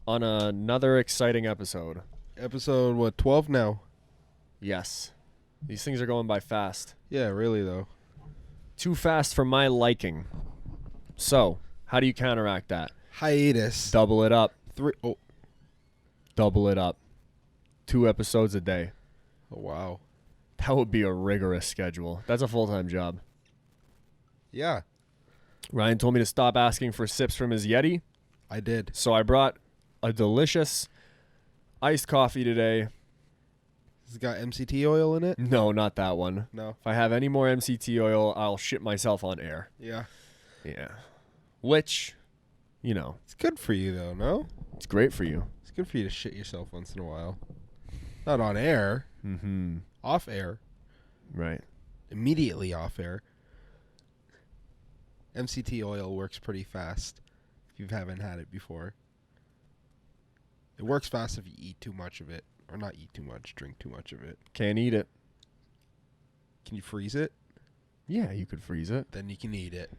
on another exciting episode. Episode, what, 12 now? Yes. These things are going by fast. Yeah, really, though. Too fast for my liking. So, how do you counteract that? Hiatus. Double it up. Oh, Double it up. 2 episodes a day. wow. That would be a rigorous schedule. That's a full-time job. Yeah, Ryan told me to stop asking for sips from his Yeti, I did. so I brought a delicious iced coffee today. Has it got MCT oil in it? No, not that one. No. If I have any more MCT oil, I'll shit myself on air. Yeah. Yeah. Which, you know, It's good for you, though, no? it's great for you. It's good for you to shit yourself once in a while. Not on air. Mm-hmm. Off air. Right. Immediately off air. MCT oil works pretty fast if you haven't had it before. It works fast if you eat too much of it. Or not eat too much, drink too much of it. Can't eat it. Can you freeze it? Yeah, you could freeze it. Then you can eat it.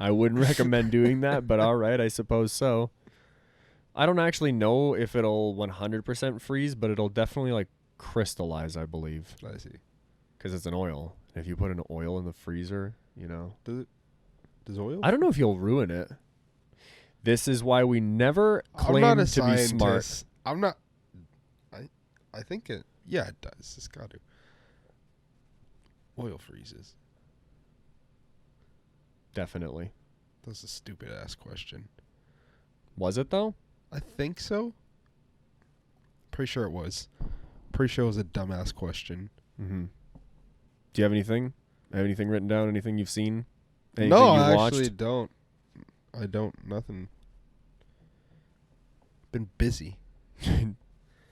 I wouldn't recommend doing that, but all right, I suppose so. I don't actually know if it'll 100% freeze, but it'll definitely like crystallize, I believe, I see. because it's an oil. If you put an oil in the freezer, you know. Does oil? I don't know if you'll ruin it. This is why we never I'm not claim a to be smart. scientist. I'm not. I think it. Yeah, it does. It's got to. Oil freezes. Definitely. That's a stupid ass question. Was it though? I think so. Pretty sure it was. Pretty sure it was a dumbass question. Mm-hmm. Do you have anything? Have anything written down? Anything you've seen? Anything No, you I watched? actually don't. I don't. Nothing. Been busy.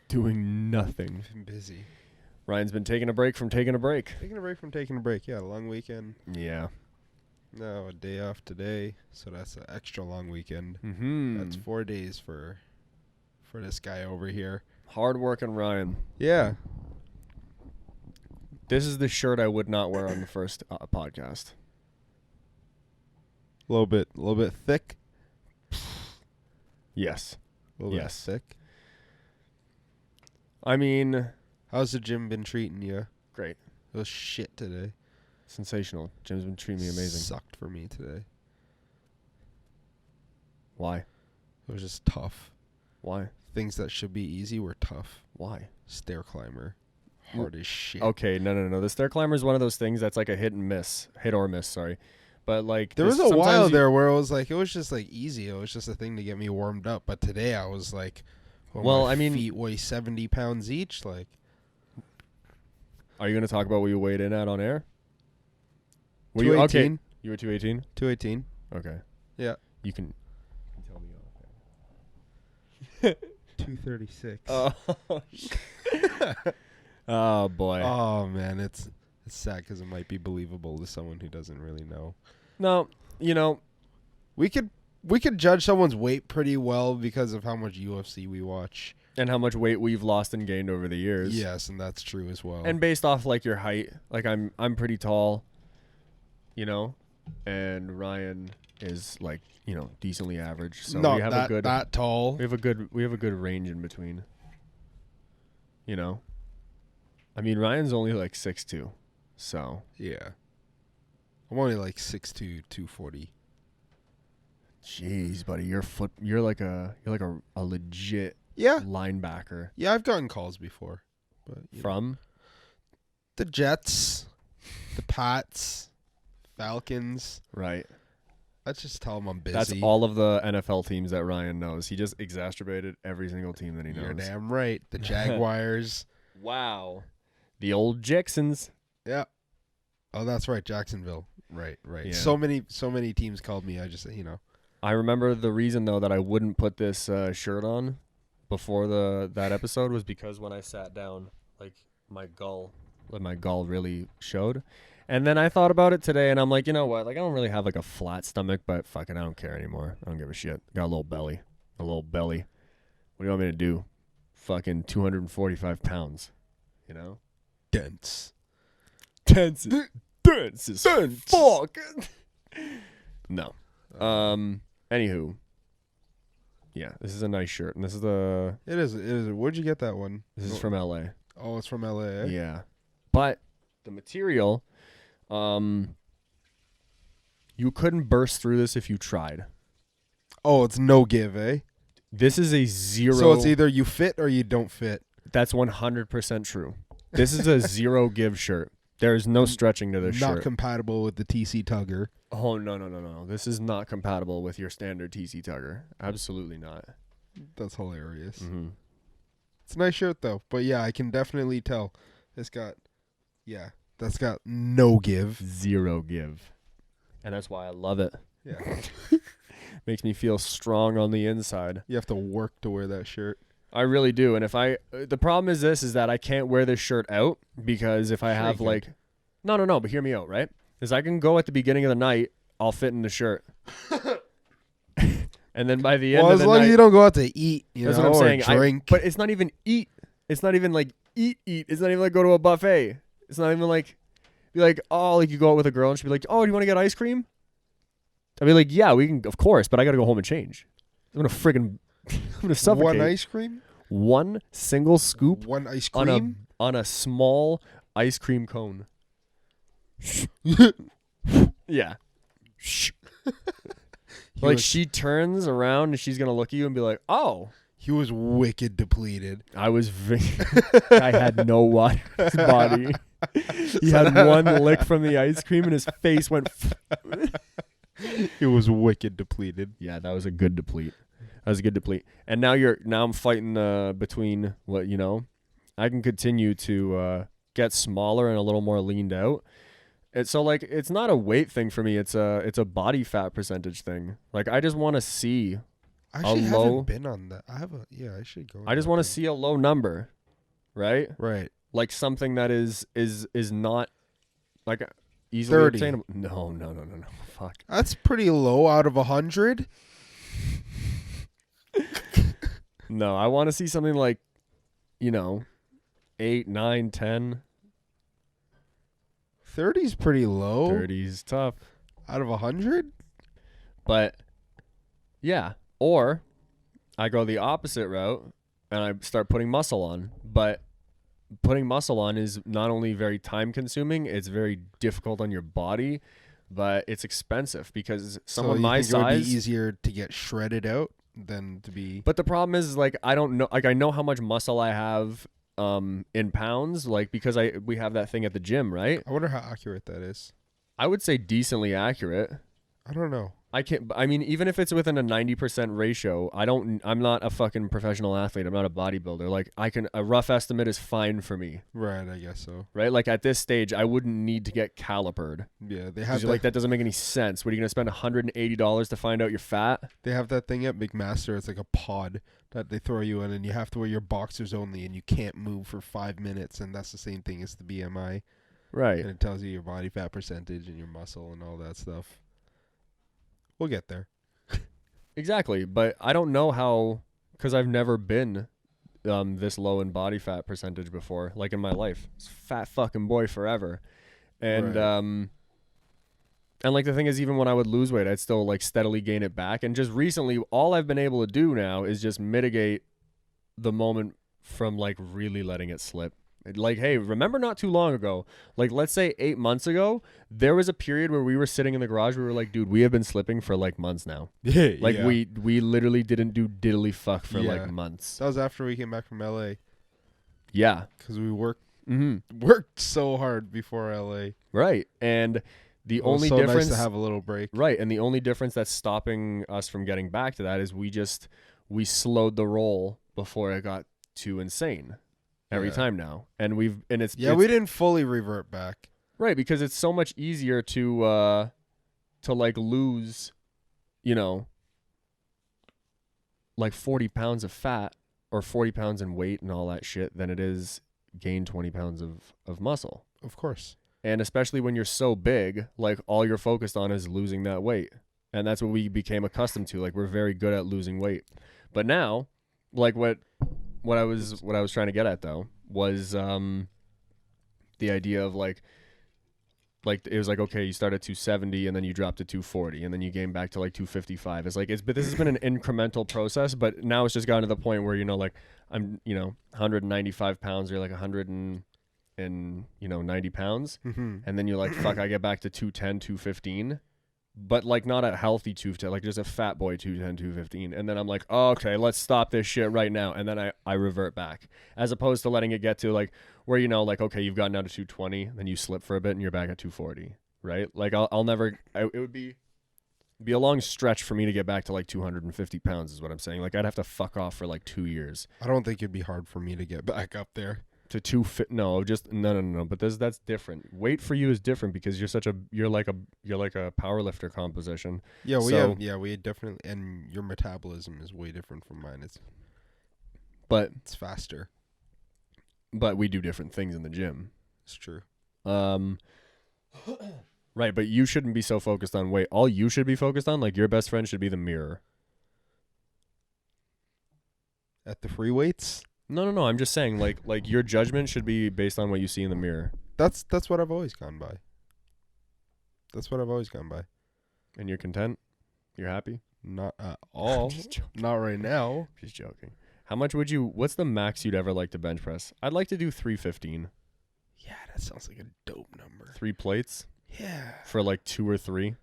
Doing nothing. Been busy. Ryan's been taking a break from taking a break. Taking a break from taking a break. Yeah, long weekend. Yeah. No, a day off today. So that's an extra long weekend. Mm-hmm. That's 4 days for this guy over here. Hard working Ryan. Yeah. This is the shirt I would not wear on the first podcast. A little bit thick. Yes. A little Yes. bit thick. I mean, How's the gym been treating you? great. It was shit today. Sensational. Jim's been treating me amazing. Sucked for me today. Why? It was just tough. Why? Things that should be easy were tough. Why? Stair climber. Hard as shit. Okay, no. The stair climber is one of those things that's like a hit or miss, sorry. But like There this- was a while sometimes you- there where it was just like easy. It was just a thing to get me warmed up. But today I was like, Well, my I mean- feet weigh 70 pounds each. Like, Are you going to talk about what you weighed in at on air? Were you okay? 218. You were 218? 218. Okay. Yeah. You can tell me. 236. Oh boy. Oh man, it's sad because it might be believable to someone who doesn't really know. No, you know, We could judge someone's weight pretty well because of how much UFC we watch. and how much weight we've lost and gained over the years. Yes, and that's true as well. And based off like your height, like I'm pretty tall, you know, and Ryan is like, you know, decently average. So not we have that, a good that tall. we have a good range in between. You know? I mean, Ryan's only like 6'2". So, Yeah. I'm only like 6'2", 240. jeez, buddy, you're like a legit Yeah. linebacker. Yeah, I've gotten calls before. But you know. From? The Jets, the Pats, Falcons. Right. I just tell them I'm busy. That's all of the NFL teams that Ryan knows. He just exacerbated every single team that he knows. You're damn right. The Jaguars. Wow. The old Jacksons. Yeah. Oh, that's right. Jacksonville. Right. Yeah. So many teams called me. I just, I remember the reason, though, that I wouldn't put this shirt on before that episode was because when I sat down, like, my gall really showed. And then I thought about it today, and I'm like, you know what? Like, I don't really have, like, a flat stomach, but fucking I don't care anymore. I don't give a shit. Got a little belly. What do you want me to do? Fucking 245 pounds. You know? dense. Dense as fuck. No. Anywho, Yeah, this is a nice shirt, and this is the It is. It is. Where'd you get that one? this is from LA. Oh, it's from LA. Eh? Yeah, but the material, you couldn't burst through this if you tried. Oh, it's no give, eh? This is a zero. So it's either you fit or you don't fit. That's 100% true. This is a zero give shirt. There is no stretching to this Not shirt. compatible with the TC Tugger. Oh, no. This is not compatible with your standard TC Tugger. Absolutely not. That's hilarious. Mm-hmm. It's a nice shirt though. But yeah, I can definitely tell. That's got no give. Zero give. And that's why I love it. Yeah. Makes me feel strong on the inside. You have to work to wear that shirt. I really do. And the problem is that I can't wear this shirt out because if I Sure have you like, no, but hear me out, right? Is I can go at the beginning of the night, I'll fit in the shirt. And then by the end of the as long night, as you don't go out to eat, that's what I'm saying. or drink. But it's not even eat. It's not even like eat. It's not even like go to a buffet. It's not even like be like, oh, like you go out with a girl and she'd be like, oh, do you want to get ice cream? I'd be like, yeah, we can, of course, but I got to go home and change. I'm gonna suffocate. One ice cream? One single scoop One ice on cream? a small ice cream cone. Yeah. Like she turns around and she's gonna look at you and be like, "Oh." He was wicked depleted. I had no water in his body. He had one lick from the ice cream and his face went. He was wicked depleted. Yeah, that was a good deplete. And now I'm fighting between what I can continue to get smaller and a little more leaned out. It's not a weight thing for me. It's a body fat percentage thing. Like I just want to see. I actually low- haven't been on that. I should go. I just want to see a low number, right? Right. Like something that is not like easily 30. obtainable. No. Fuck. That's pretty low out of 100. No, I want to see something like, 8, 9, 10. 30's pretty low. 30's tough. Out of 100? But yeah, or I go the opposite route and I start putting muscle on. But putting muscle on is not only very time consuming, it's very difficult on your body, but it's expensive because someone my it would be size easier to get shredded out than to be. But the problem is like I don't know, like I know how much muscle I have in pounds, like because we have that thing at the gym, right? I wonder how accurate that is. I would say decently accurate. I don't know. I mean, even if it's within a 90% ratio, I'm not a fucking professional athlete. I'm not a bodybuilder. Like a rough estimate is fine for me. Right, I guess so. Right? Like at this stage, I wouldn't need to get calipered. Yeah, they have like that doesn't make any sense. What are you going to spend $180 to find out you're fat? They have that thing at McMaster. It's like a pod that they throw you in, and you have to wear your boxers only, and you can't move for 5 minutes, and that's the same thing as the BMI. Right. And it tells you your body fat percentage and your muscle and all that stuff. We'll get there. Exactly, but I don't know how, because I've never been this low in body fat percentage before, like in my life. It's fat fucking boy forever. And Right. and like the thing is, even when I would lose weight, I'd still like steadily gain it back. And just recently, all I've been able to do now is just mitigate the moment from like really letting it slip. Like, hey, remember not too long ago, like let's say 8 months ago, there was a period where we were sitting in the garage. We were like, dude, we have been slipping for like months now. Yeah, Like we literally didn't do diddly fuck for Yeah. like months. That was after we came back from LA Yeah. because we worked Mm-hmm. so hard before LA. Right. And the It was only so difference, nice to have a little break. right. And the only difference that's stopping us from getting back to that is we slowed the roll before it got too insane every Yeah. time now. And we didn't fully revert back. right. Because it's so much easier to like lose, like 40 pounds of fat or 40 pounds in weight and all that shit than it is gain 20 pounds of muscle. Of course. And especially when you're so big, like all you're focused on is losing that weight. And that's what we became accustomed to. Like we're very good at losing weight. But now, like what I was trying to get at though was the idea of like like it was like, okay, you start at 270 and then you drop to 240 and then you gain back to like 255. It's like but this has been an incremental process, but now it's just gotten to the point where, like I'm, 195 pounds or like 90 pounds, and then you're like, fuck, I get back to 210, 215, but like not a healthy 210, like just a fat boy 210, 215, and then I'm like, oh, okay, let's stop this shit right now, and then I revert back, as opposed to letting it get to like where like, okay, you've gotten down to 220, then you slip for a bit and you're back at 240, right? Like I'll never, it would be a long stretch for me to get back to like 250 pounds is what I'm saying. Like I'd have to fuck off for like 2 years. I don't think it'd be hard for me to get back up there. To no, but that's different. Weight for you is different because you're like a power lifter composition. Yeah, we definitely, and your metabolism is way different from mine. It's faster. But we do different things in the gym. It's true. Right, but you shouldn't be so focused on weight. All you should be focused on, like your best friend should be the mirror. At the free weights? No. I'm just saying, like your judgment should be based on what you see in the mirror. That's what I've always gone by. And you're content? You're happy? Not at all. Not right now. Just joking. How much what's the max you'd ever like to bench press? I'd like to do 315. Yeah, that sounds like a dope number. 3 plates? Yeah. For like 2 or 3?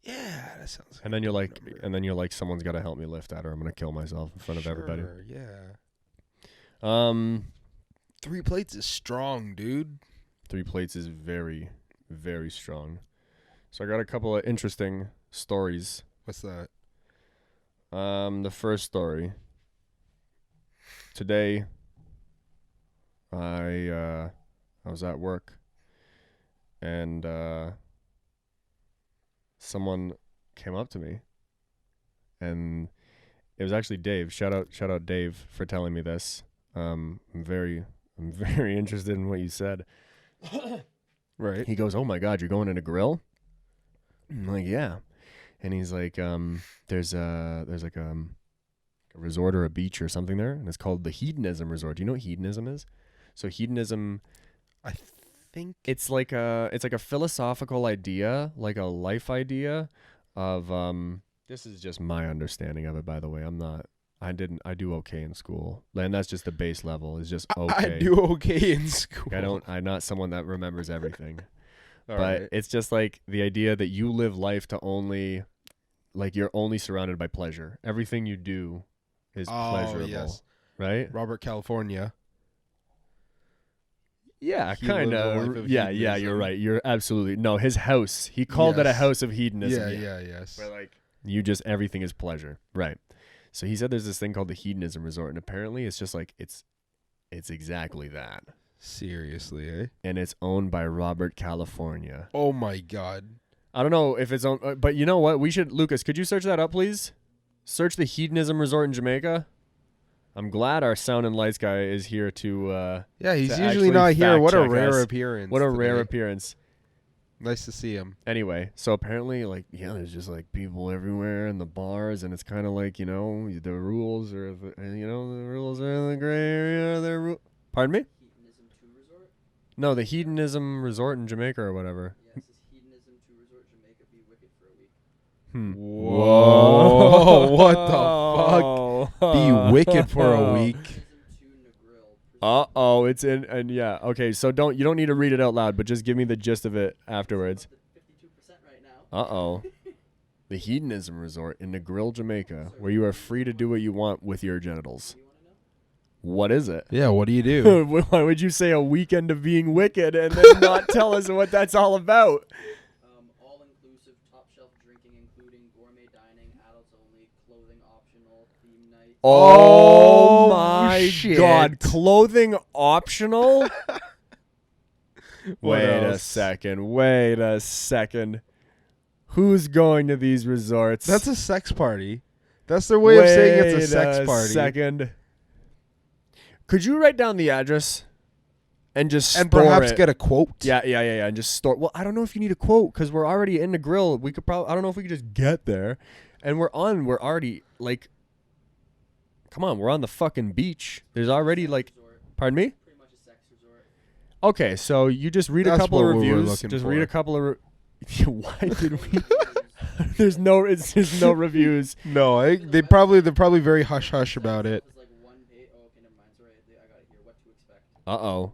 Yeah, that sounds like and then you're like, someone's got to help me lift that or I'm going to kill myself in front of everybody. Yeah. 3 plates is strong, dude. 3 plates is very, very strong. So I got a couple of interesting stories. What's that? The first story. Today, I was at work, and someone came up to me, and it was actually Dave. Shout out Dave for telling me this. I'm very interested in what you said. Right. He goes, "Oh my God, you're going in a grill?" I'm like, "Yeah," and he's like, "There's like a resort or a beach or something there, and it's called the Hedonism Resort. Do you know what hedonism is?" So hedonism, I think it's like a philosophical idea, like a life idea of this is just my understanding of it, by the way. I do okay in school. And that's just the base level. Is just okay. I do okay in school. I'm not someone that remembers everything. But right. It's just like the idea that you live life to only, like you're only surrounded by pleasure. Everything you do is pleasurable. Yes. Right? Robert California. Yeah, kind of. Yeah, you're right. You're absolutely. No, his house. He called it a house of hedonism. Yes. Where like everything is pleasure. Right. So he said there's this thing called the Hedonism Resort, and apparently it's just like it's exactly that. Seriously, eh? And it's owned by Robert California. Oh my God. I don't know if it's owned, but you know what? Lucas, could you search that up, please? Search the Hedonism Resort in Jamaica. I'm glad our sound and lights guy is here to yeah, he's usually not here. What a rare appearance. What a rare appearance. Nice to see him. Anyway, so apparently, like, there's just like people everywhere in the bars, and it's kind of like, the rules are, the rules are in the gray area. Pardon me? Hedonism 2 Resort? No, the Hedonism Resort in Jamaica or whatever. Yeah, it says Hedonism 2 Resort Jamaica, be wicked for a week. Whoa. What the fuck? Be wicked for a week. Uh-oh, it's in, and yeah, okay, so you don't need to read it out loud, but just give me the gist of it afterwards. 52% right now. Uh-oh. The Hedonism Resort in Negril, Jamaica, where you are free to do what you want with your genitals. What is it? Yeah, what do you do? Why would you say a weekend of being wicked and then not tell us what that's all about? All-inclusive, top-shelf drinking, including gourmet dining, adults only, clothing optional, theme night. Oh my shit. God. Clothing optional? What Wait a second. Who's going to these resorts? That's a sex party. That's their way of saying it's a sex party. Second. Could you write down the address and just store perhaps it? Get a quote? Yeah, and just store. Well, I don't know if you need a quote because we're already in the grill. We could probably. I don't know if we could just get there, and we're already like. Come on, we're on the fucking beach. There's already like. Resort. Pardon me? Pretty much a sex resort. Okay, so you just read a That's couple of what we were reviews. looking Just read for. a couple of. Why did we? There's no reviews. No, they're probably very hush hush about it. It's like one page. Oh, okay, never mind. Sorry, I got it here. What to expect. Uh-oh.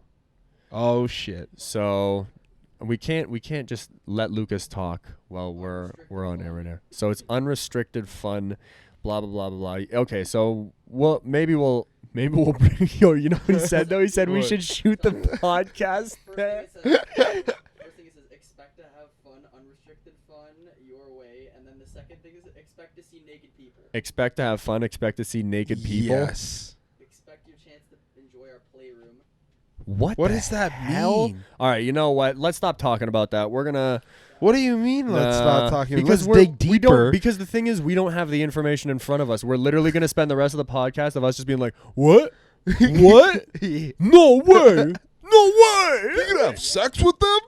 Oh shit. So we can't just let Lucas talk while we're on air right now. So it's unrestricted fun, blah blah blah blah blah. Okay, so maybe we'll bring you know what he said though? He said we What? should shoot the podcast there. First thing it says, expect to have fun, unrestricted fun, your way, and then the second thing is expect to see naked people. Expect to have fun, expect to see naked people. Yes. Expect your chance to enjoy our playroom. What What the does that hell? mean? All right, you know what? Let's stop talking about that. We're gonna What do you mean? Let's stop talking. because Let's dig we don't deeper. because the thing is we don't have the information in front of us. We're literally gonna spend the rest of the podcast of us just being like, what? What? No way! No way! You gonna have sex with them?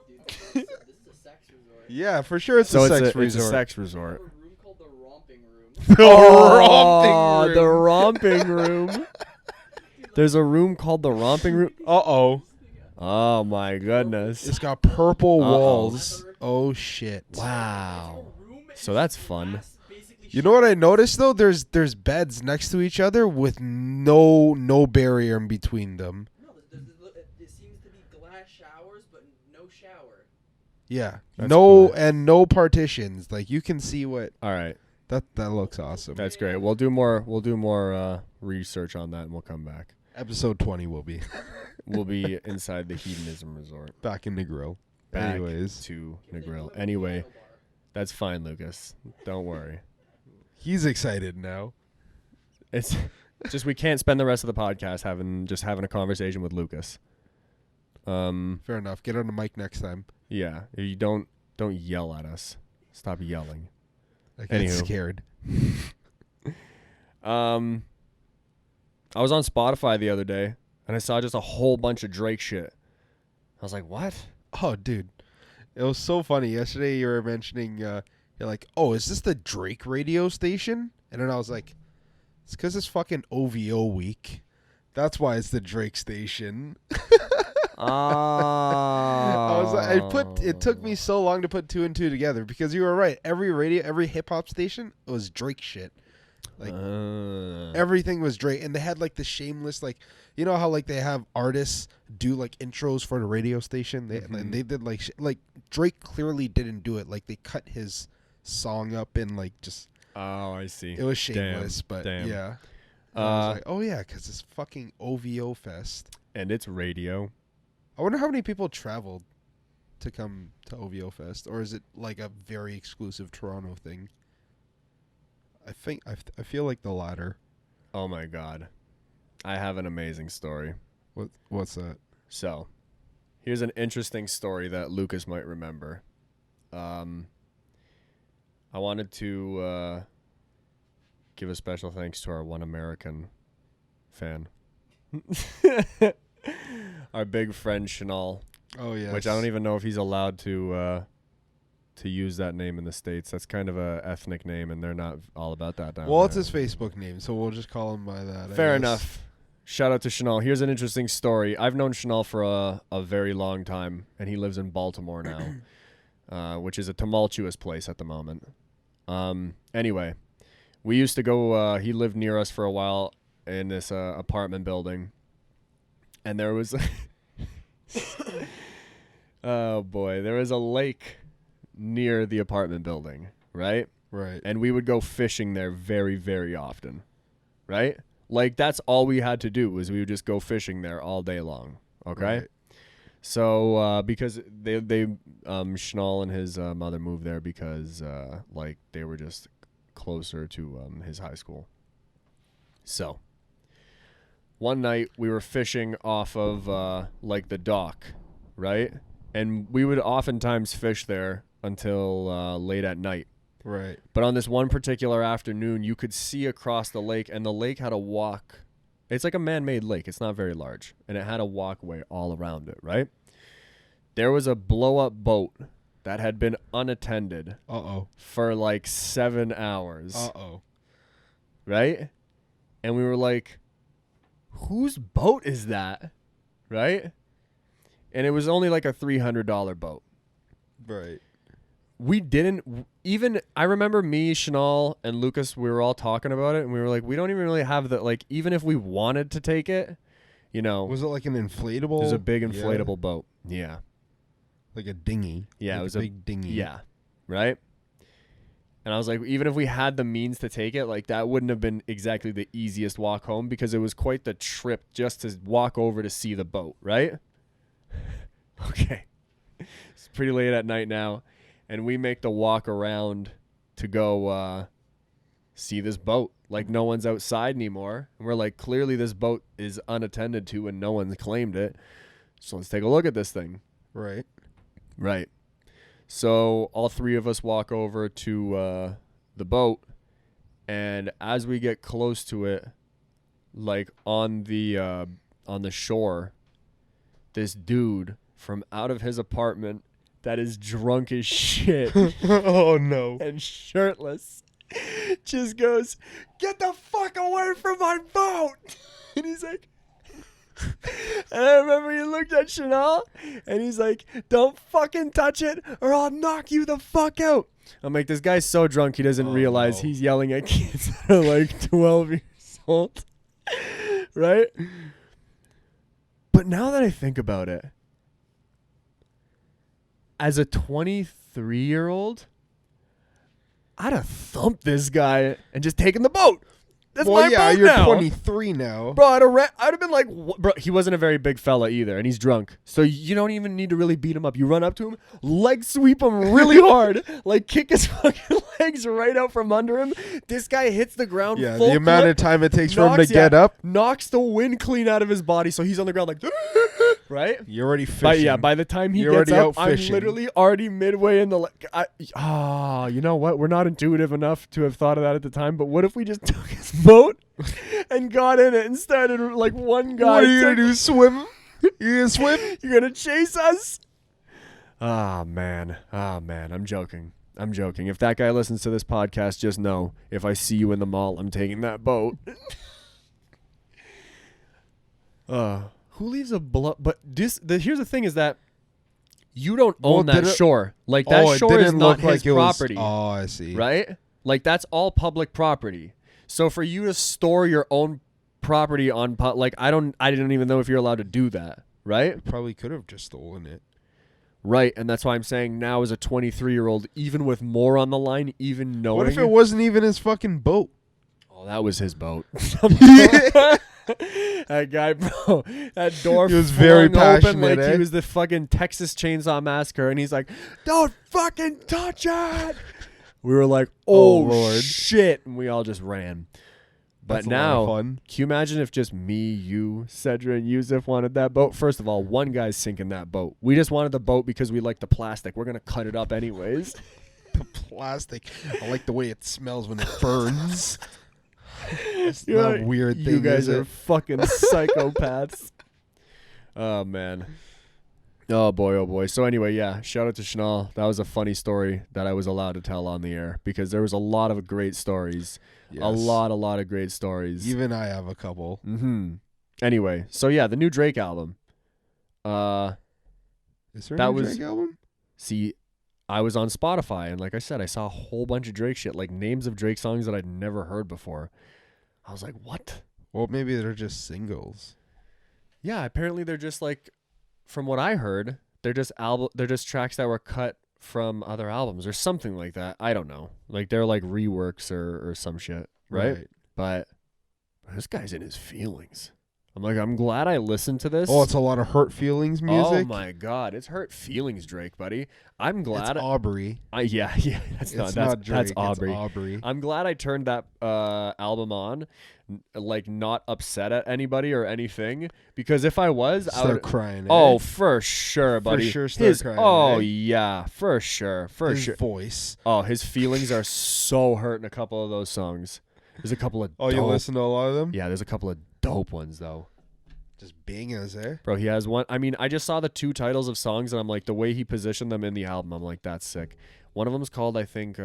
Dude, this is a sex resort. Yeah, for sure. It's So a it's sex a resort. sex We resort. have a room called the romping room. Oh, romping the room. romping room. There's a room called the romping room. Uh-oh. Oh my goodness! It's got purple Uh-oh. walls. Oh shit. Wow. It's a room and So that's fun. glass basically You know what I noticed though? There's beds next to each other with no barrier in between them. No, it seems to be glass showers, but no shower. Yeah. That's no cool. and no partitions. Like you can see what All right, that looks awesome. that's great. We'll do more research on that, and we'll come back. Episode 20 will be We'll be inside the hedonism resort. back in the grill. Back Anyways, to They Negril. deliver Anyway, piano bar. that's fine, Lucas. Don't worry. he's excited now. It's just we can't spend the rest of the podcast having a conversation with Lucas. Fair enough. Get on the mic next time. Yeah, you don't yell at us. Stop yelling. I get Anywho. scared. I was on Spotify the other day and I saw just a whole bunch of Drake shit. I was like, "What?" Oh, dude. It was so funny. Yesterday you were mentioning, you're like, oh, is this the Drake radio station? And then I was like, it's because it's fucking OVO week. That's why it's the Drake station. I was like, it took me so long to put two and two together because you were right. Every hip hop station was Drake shit. Like everything was Drake, and they had like the shameless, like, you know how like they have artists do like intros for the radio station. And they did like Drake clearly didn't do it. Like they cut his song up and like just. Oh, I see. It was shameless, but damn. yeah. And I was like, oh yeah, because it's fucking OVO Fest. And it's radio. I wonder how many people traveled to come to OVO Fest, or is it like a very exclusive Toronto thing? I feel like the latter. Oh my god. I have an amazing story. What's that? So, here's an interesting story that Lucas might remember. I wanted to give a special thanks to our One American fan. Our big friend Chanel, Oh yeah. which I don't even know if he's allowed to use that name in the States. That's kind of a ethnic name, and they're not all about that down Well, it's there. his Facebook name, so we'll just call him by that. I Fair guess. enough. Shout out to Chanel. Here's an interesting story. I've known Chanel for a very long time, and he lives in Baltimore now, which is a tumultuous place at the moment. Anyway, we used to go, he lived near us for a while in this apartment building, and there was, oh boy, there was a lake near the apartment building, right? Right. And we would go fishing there very, very often, right? Like, that's all we had to do was we would just go fishing there all day long, okay? Right. So, because they Schnall and his mother moved there because, like, they were just closer to his high school. So, one night we were fishing off of, like, the dock, right? And we would oftentimes fish there until late at night. Right. But on this one particular afternoon, you could see across the lake, and the lake had a walk. It's like a man-made lake. It's not very large, and it had a walkway all around it, right? There was a blow-up boat that had been unattended Uh-oh. for like 7 hours, Uh-oh. right? And we were like, whose boat is that, right? and it was only like a $300 boat. Right. We didn't even. I remember me, Chanel, and Lucas. We were all talking about it, and we were like, we don't even really have the like. Even if we wanted to take it, you know, Was it like an inflatable? it was a big Yeah. inflatable boat. Yeah, Like a dinghy. Yeah, Like it was a big dinghy. yeah, right. And I was like, even if we had the means to take it, like that wouldn't have been exactly the easiest walk home because it was quite the trip just to walk over to see the boat, right? Okay. It's pretty late at night now, and we make the walk around to go see this boat. Like no one's outside anymore. And we're like, clearly this boat is unattended to and no one's claimed it. So let's take a look at this thing. Right. Right. So all three of us walk over to the boat, and as we get close to it, like on the shore, this dude from out of his apartment that is drunk as shit Oh no. and shirtless just goes, "Get the fuck away from my boat!" And he's like, and I remember he looked at Chanel and he's like, "Don't fucking touch it or I'll knock you the fuck out." I'm like, this guy's so drunk he doesn't realize no. he's yelling at kids that are like 12 years old. Right? But now that I think about it, as a 23-year-old, I'd have thumped this guy and just taken the boat. That's Well, my yeah, boat you're now. 23 now. Bro, I'd have been like, bro, he wasn't a very big fella either, and he's drunk. So you don't even need to really beat him up. You run up to him, leg sweep him really hard, like kick his fucking legs right out from under him. This guy hits the ground Yeah, full the amount clip, of time it takes for him to knocks- get yeah, up. knocks the wind clean out of his body, so he's on the ground like, right? You're already fishing. By the time he You're gets already up, out I'm fishing. literally already midway in the. You know what? We're not intuitive enough to have thought of that at the time. But what if we just took his boat and got in it and started like one guy? What are you gonna do? Swim? You gonna swim? You're gonna chase us? Man. I'm joking. If that guy listens to this podcast, just know if I see you in the mall, I'm taking that boat. Who leaves a But here's the thing: is that you don't own Well, that did it- shore. Like that it shore is didn't not look like his it was- property, Oh, I see. right? Like that's all public property. So for you to store your own property on, like I didn't even know if you're allowed to do that, right? Probably could have just stolen it. Right, and that's why I'm saying now as a 23-year-old, even with more on the line, even knowing. What if it wasn't even his fucking boat? Oh, that was his boat. That guy, bro, that door He was very flung open passionate, like eh? he was the fucking Texas Chainsaw Massacre, and he's like, "Don't fucking touch it." We were like, "Oh, Lord. shit," and we all just ran. But That's a lot now, of fun. can you imagine if just me, you, Cedra, and Yusuf wanted that boat? First of all, one guy's sinking that boat. We just wanted the boat because we like the plastic. We're gonna cut it up anyways. The plastic. I like the way it smells when it burns. That's You're not like, a weird thing. You guys is are it? fucking psychopaths. Oh man. Oh boy. So anyway, yeah. Shout out to Chanel. That was a funny story that I was allowed to tell on the air because there was a lot of great stories. Yes. A lot of great stories. Even I have a couple. Mm-hmm. Anyway, so yeah, the new Drake album. Is there That a was- Drake album? See, I was on Spotify and like I said, I saw a whole bunch of Drake shit, like names of Drake songs that I'd never heard before. I was like, what? Well, maybe they're just singles. Yeah, apparently they're just like, from what I heard, they're just tracks that were cut from other albums or something like that. I don't know. Like they're like reworks or some shit, right? But this guy's in his feelings. I'm like, I'm glad I listened to this. Oh, it's a lot of hurt feelings music. Oh my god, it's hurt feelings, Drake, buddy. I'm glad. It's Aubrey. Yeah, that's It's not Drake. that's Aubrey. It's Aubrey. I'm glad I turned that album on, like not upset at anybody or anything, because if I was, I Start would. crying. Oh, for sure, buddy. sure start His, crying, oh eh? yeah, for sure, for His sure. voice. Oh, his feelings are so hurt in a couple of those songs. There's a couple of. Oh, you dope- listen to a lot of them? Yeah, there's a couple of dope ones though. Just bangers there. Bro, he has one. I mean, I just saw the two titles of songs, and I'm like, the way he positioned them in the album, I'm like, that's sick. One of them is called, I think,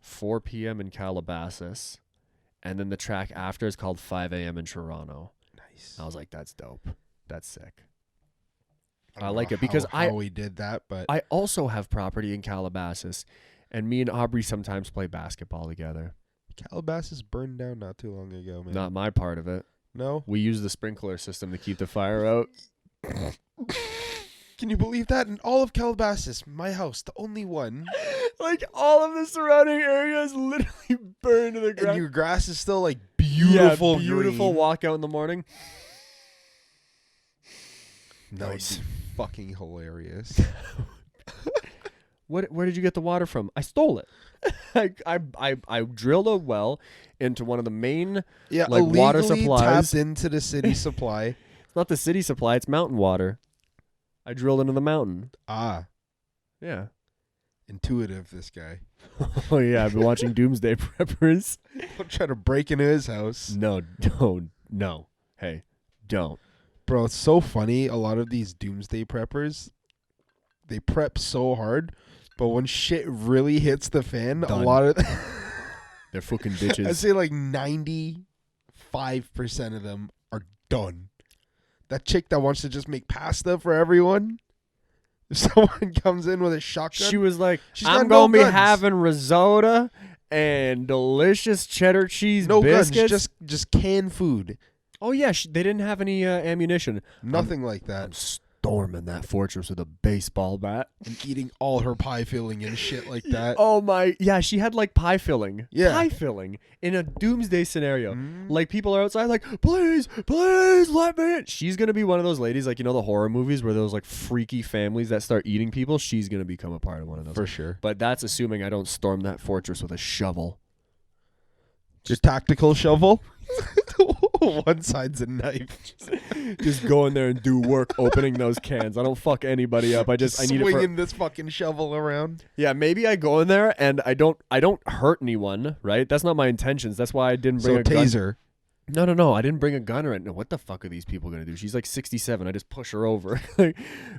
4 p.m. in Calabasas, and then the track after is called 5 a.m. in Toronto. Nice. I was like, that's dope. That's sick. I don't like know it because how we did that, but I also have property in Calabasas, and me and Aubrey sometimes play basketball together. Calabasas burned down not too long ago, man. Not my part of it. No? We use the sprinkler system to keep the fire out. Can you believe that? In all of Calabasas, my house, the only one, Like all of the surrounding area is literally burned to the and ground. your grass is still like beautiful, yeah, beautiful green. walk out in the morning. Nice, fucking hilarious. Where did you get the water from? I stole it. I drilled a well into one of the main. Yeah, Like water illegally supplies. tapped into the city supply. It's not the city supply. It's mountain water. I drilled into the mountain. Ah, Yeah. intuitive, this guy. Oh yeah. I've been watching Doomsday Preppers. Don't try to break into his house. No, don't. No. Hey, don't. Bro, it's so funny. A lot of these doomsday preppers, they prep so hard, but when shit really hits the fan, Done. a lot of They're fucking I'd bitches. say like 95% of them are done. That chick that wants to just make pasta for everyone, if someone comes in with a shotgun, She was like, She's I'm got no gonna be guns. having risotto and delicious cheddar cheese no biscuits. guns, just canned food. Oh yeah, they didn't have any ammunition. Nothing like I'm that. storming that fortress with a baseball bat. And eating all her pie filling and shit like that. Oh my, yeah, she had like pie filling. Yeah. Pie filling in a doomsday scenario. Mm. Like people are outside like, please let me in. She's going to be one of those ladies, like, you know, the horror movies where those like freaky families that start eating people. She's going to become a part of one of those. For sure. But that's assuming I don't storm that fortress with a shovel. Your tactical shovel? One side's a knife. Just go in there and do work opening those cans. I don't fuck anybody up. I need it for, swinging this fucking shovel around. yeah, maybe I go in there and I don't hurt anyone, right? That's not my intentions. That's why I didn't bring So a gun. taser. No. I didn't bring a gun or anything. What the fuck are these people going to do? She's like 67. I just push her over.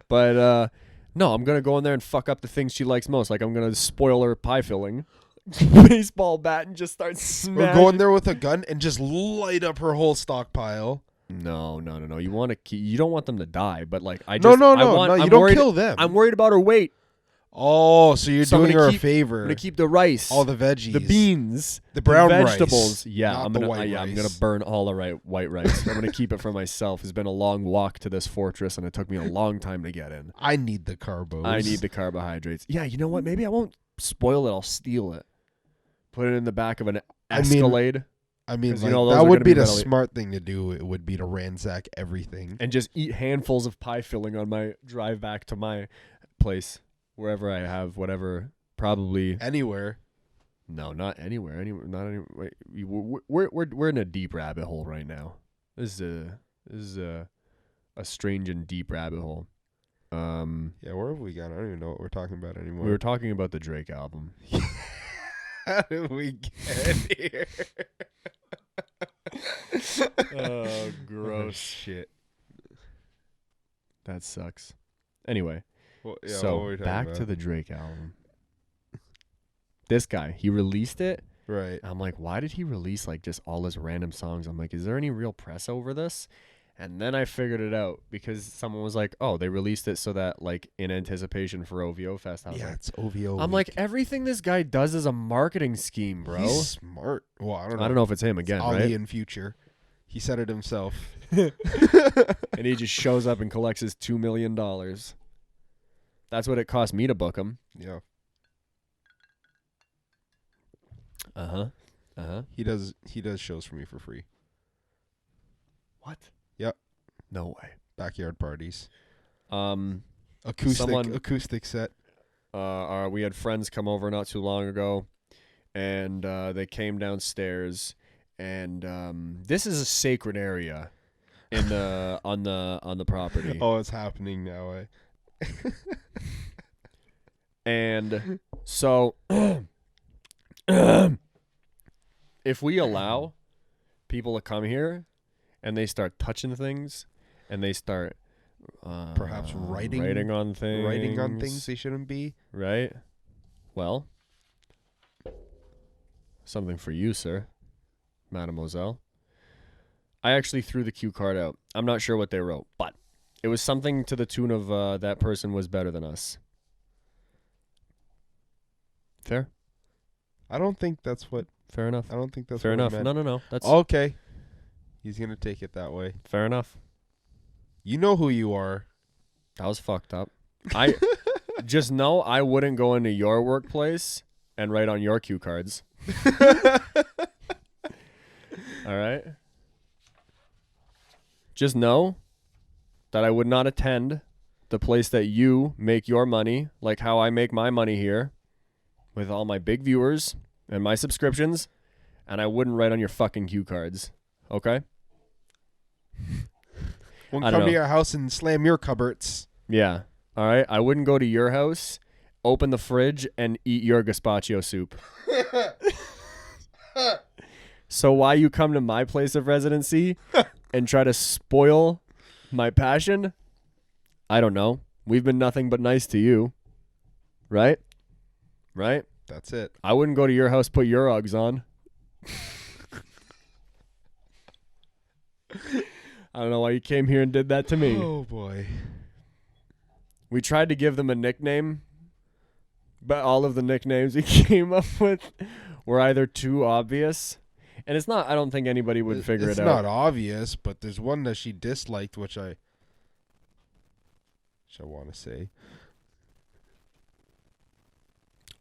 But no, I'm going to go in there and fuck up the things she likes most. Like I'm going to spoil her pie filling. Baseball bat and just start smashing. Or go in there with a gun and just light up her whole stockpile. No. You want to you don't want them to die, but like I No, just no. I'm You don't worried, kill them. I'm worried about her weight. Oh, so you're So I'm doing gonna her a keep- favor. I'm going to keep the rice, all the veggies, the beans, the brown vegetables. rice, Yeah, not I'm the gonna white I'm rice. gonna burn all the white rice. I'm gonna keep it for myself. It's been a long walk to this fortress, and it took me a long time to get in. I need the carbos. I need the carbohydrates. Yeah, you know what? Maybe I won't spoil it. I'll steal it. Put it in the back of an I mean, Escalade I mean, 'Cause, you like, know, those that are would gonna be be the readily- smart thing to do. It would be to ransack everything. and just eat handfuls of pie filling on my drive back to my place, wherever I have whatever. Probably Anywhere. no, not anywhere. Not anywhere. Wait, we're in a deep rabbit hole right now. This is a strange and deep rabbit hole. Yeah, where have we gone? I don't even know what we're talking about anymore. We were talking about the Drake album. How did we get here? Oh, gross. Shit. That sucks. Anyway, Well, yeah, what were so we talking back about? to the Drake album. This guy, he released it. Right. I'm like, why did he release like just all his random songs? I'm like, is there any real press over this? And then I figured it out because someone was like, oh, they released it so that like in anticipation for OVO Fest. I was Yeah, like, it's OVO. I'm like, everything this guy does is a marketing scheme, bro. He's smart. Well, I don't know. If it's him again, It's Ali right? in future. He said it himself. And he just shows up and collects his $2 million. That's what it cost me to book him. Yeah. He does shows for me for free. What? Yep. No way. Backyard parties. Someone- Acoustic set. We had friends come over not too long ago, and they came downstairs, and this is a sacred area in the on the property. Oh, it's happening now. And so if we allow people to come here and they start touching things and they start Perhaps writing on things, Writing on things they shouldn't be. right? Well, something for you, sir, mademoiselle. I actually threw the cue card out. I'm not sure what they wrote, but It was something to the tune of that person was better than us. Fair? I don't think that's what. Fair enough. I don't think that's Fair what enough. It meant. No. That's Okay. He's gonna take it that way. fair enough. You know who you are. That was fucked up. I just know I wouldn't go into your workplace and write on your cue cards. All right? Just know that I would not attend the place that you make your money, like how I make my money here, with all my big viewers and my subscriptions, and I wouldn't write on your fucking cue cards. Okay? Won't I don't come to know. your house and slam your cupboards. Yeah. All right? I wouldn't go to your house, open the fridge, and eat your gazpacho soup. So why you come to my place of residency and try to spoil my passion? I don't know. We've been nothing but nice to you. Right? Right? That's it. I wouldn't go to your house, put your Uggs on. I don't know why you came here and did that to me. Oh boy. We tried to give them a nickname, but all of the nicknames we came up with were either too obvious. And it's not, I don't think anybody would figure it out. It's not obvious, but there's one that she disliked, which I want to say.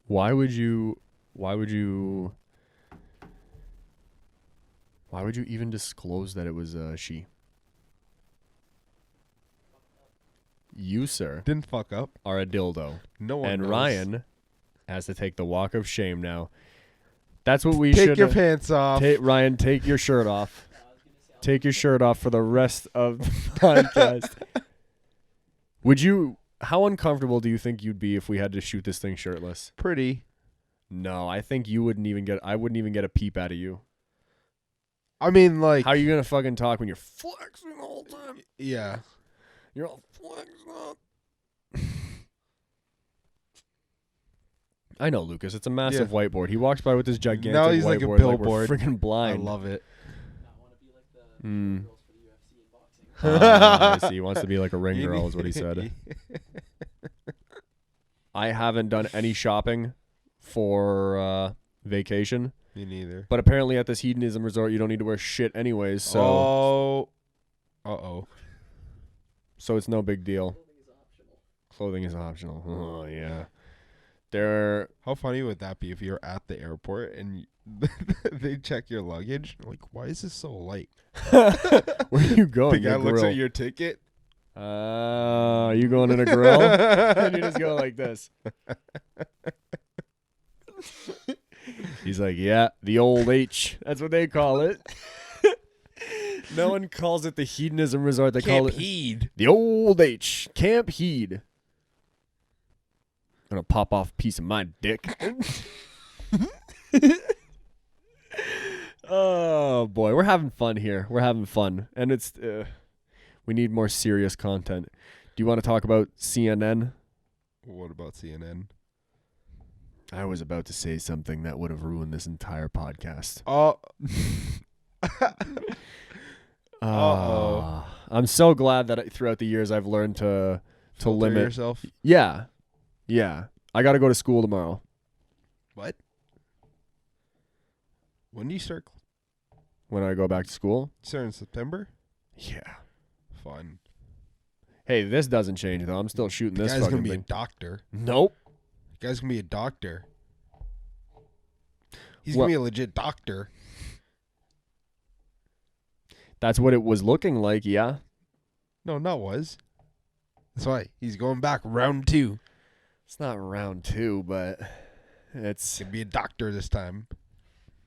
Why would you even disclose that it was she? You, sir, Didn't fuck up. are a dildo. No one And knows. Ryan has to take the walk of shame now. That's what we should Take your pants off. Ryan, take your shirt off. Take your shirt off for the rest of the podcast. How uncomfortable do you think you'd be if we had to shoot this thing shirtless? Pretty. No, I think I wouldn't even get a peep out of you. I mean, like. How are you going to fucking talk when you're flexing the whole time? Yeah. You're all flexed up. I know, Lucas. It's a massive whiteboard. He walks by with this gigantic Now he's whiteboard like a we're billboard. freaking blind. I love it. Not want to be like the Mm. girls for the UFC and boxing. I see. He wants to be like a ring girl is what he said. I haven't done any shopping for vacation. Me neither. But apparently at this hedonism resort, you don't need to wear shit anyways. So Oh. Uh-oh. so it's no big deal. Clothing is optional. Clothing is optional. Oh, yeah. How funny would that be if you're at the airport and they check your luggage? Like, why is this so light? Where are you The going? guy Your looks grill. at your ticket. Are you going in a grill? And you just go like this. He's like, yeah, the old H. That's what they call it. No one calls it the hedonism resort. They call it Heed. the old H. Camp Heed. Gonna pop off a piece of my dick. Oh boy, we're having fun here. We're having fun, and it's we need more serious content. Do you want to talk about CNN? What about CNN? I was about to say something that would have ruined this entire podcast. Oh. I'm so glad that throughout the years I've learned to Filter limit yourself. Yeah. I got to go to school tomorrow. What? When do you start? When I go back to school? Start in September? Yeah. Fun. Hey, this doesn't change though. I'm still shooting The this guy's fucking gonna be thing. a doctor. Nope. The guy's gonna be a doctor. He's What? gonna be a legit doctor. That's what it was looking like, yeah. No, not was. That's why he's going back round 2. It's not round 2, but He's it's gonna be a doctor this time.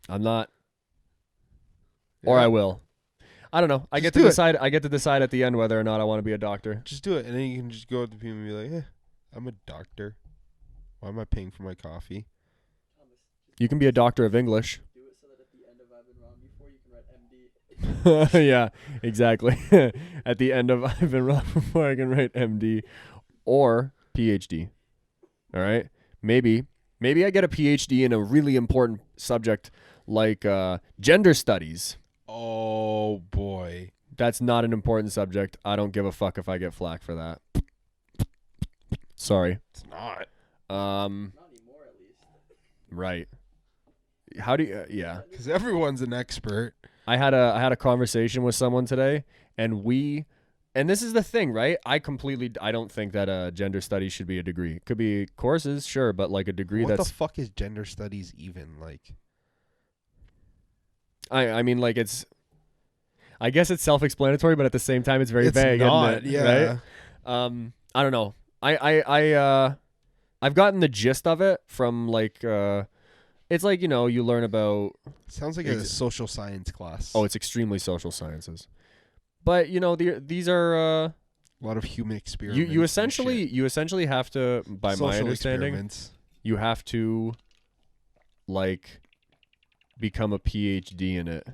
I'm not or Yeah. I will. I don't know. I Just get to do it. decide I get to decide at the end whether or not I want to be a doctor. Just do it, and then you can just go up to people and be like, I'm a doctor. Why am I paying for my coffee? Thomas, just You can be a doctor of English. do it so that at the end of I've been wrong before you can write MD. Yeah, exactly. At the end of I've been wrong before I can write MD or PhD. All right? Maybe I get a PhD in a really important subject like gender studies. Oh boy. That's not an important subject. I don't give a fuck if I get flack for that. Sorry. It's not. Not anymore, at least. Right. How do you? Yeah. Because everyone's an expert. I had a conversation with someone today, and this is the thing, right? I don't think that gender studies should be a degree. It could be courses, sure, but like a degree What that's. the fuck is gender studies even like? I mean, like it's. I guess it's self-explanatory, but at the same time, it's very It's vague, not, isn't it? yeah. Right? I don't know. I've gotten the gist of it from like. It's like, you learn about. Sounds like a social science class. Oh, it's extremely social sciences, but these are. A lot of human experiments. You essentially have to, by my understanding, you have to, like, become a PhD in it,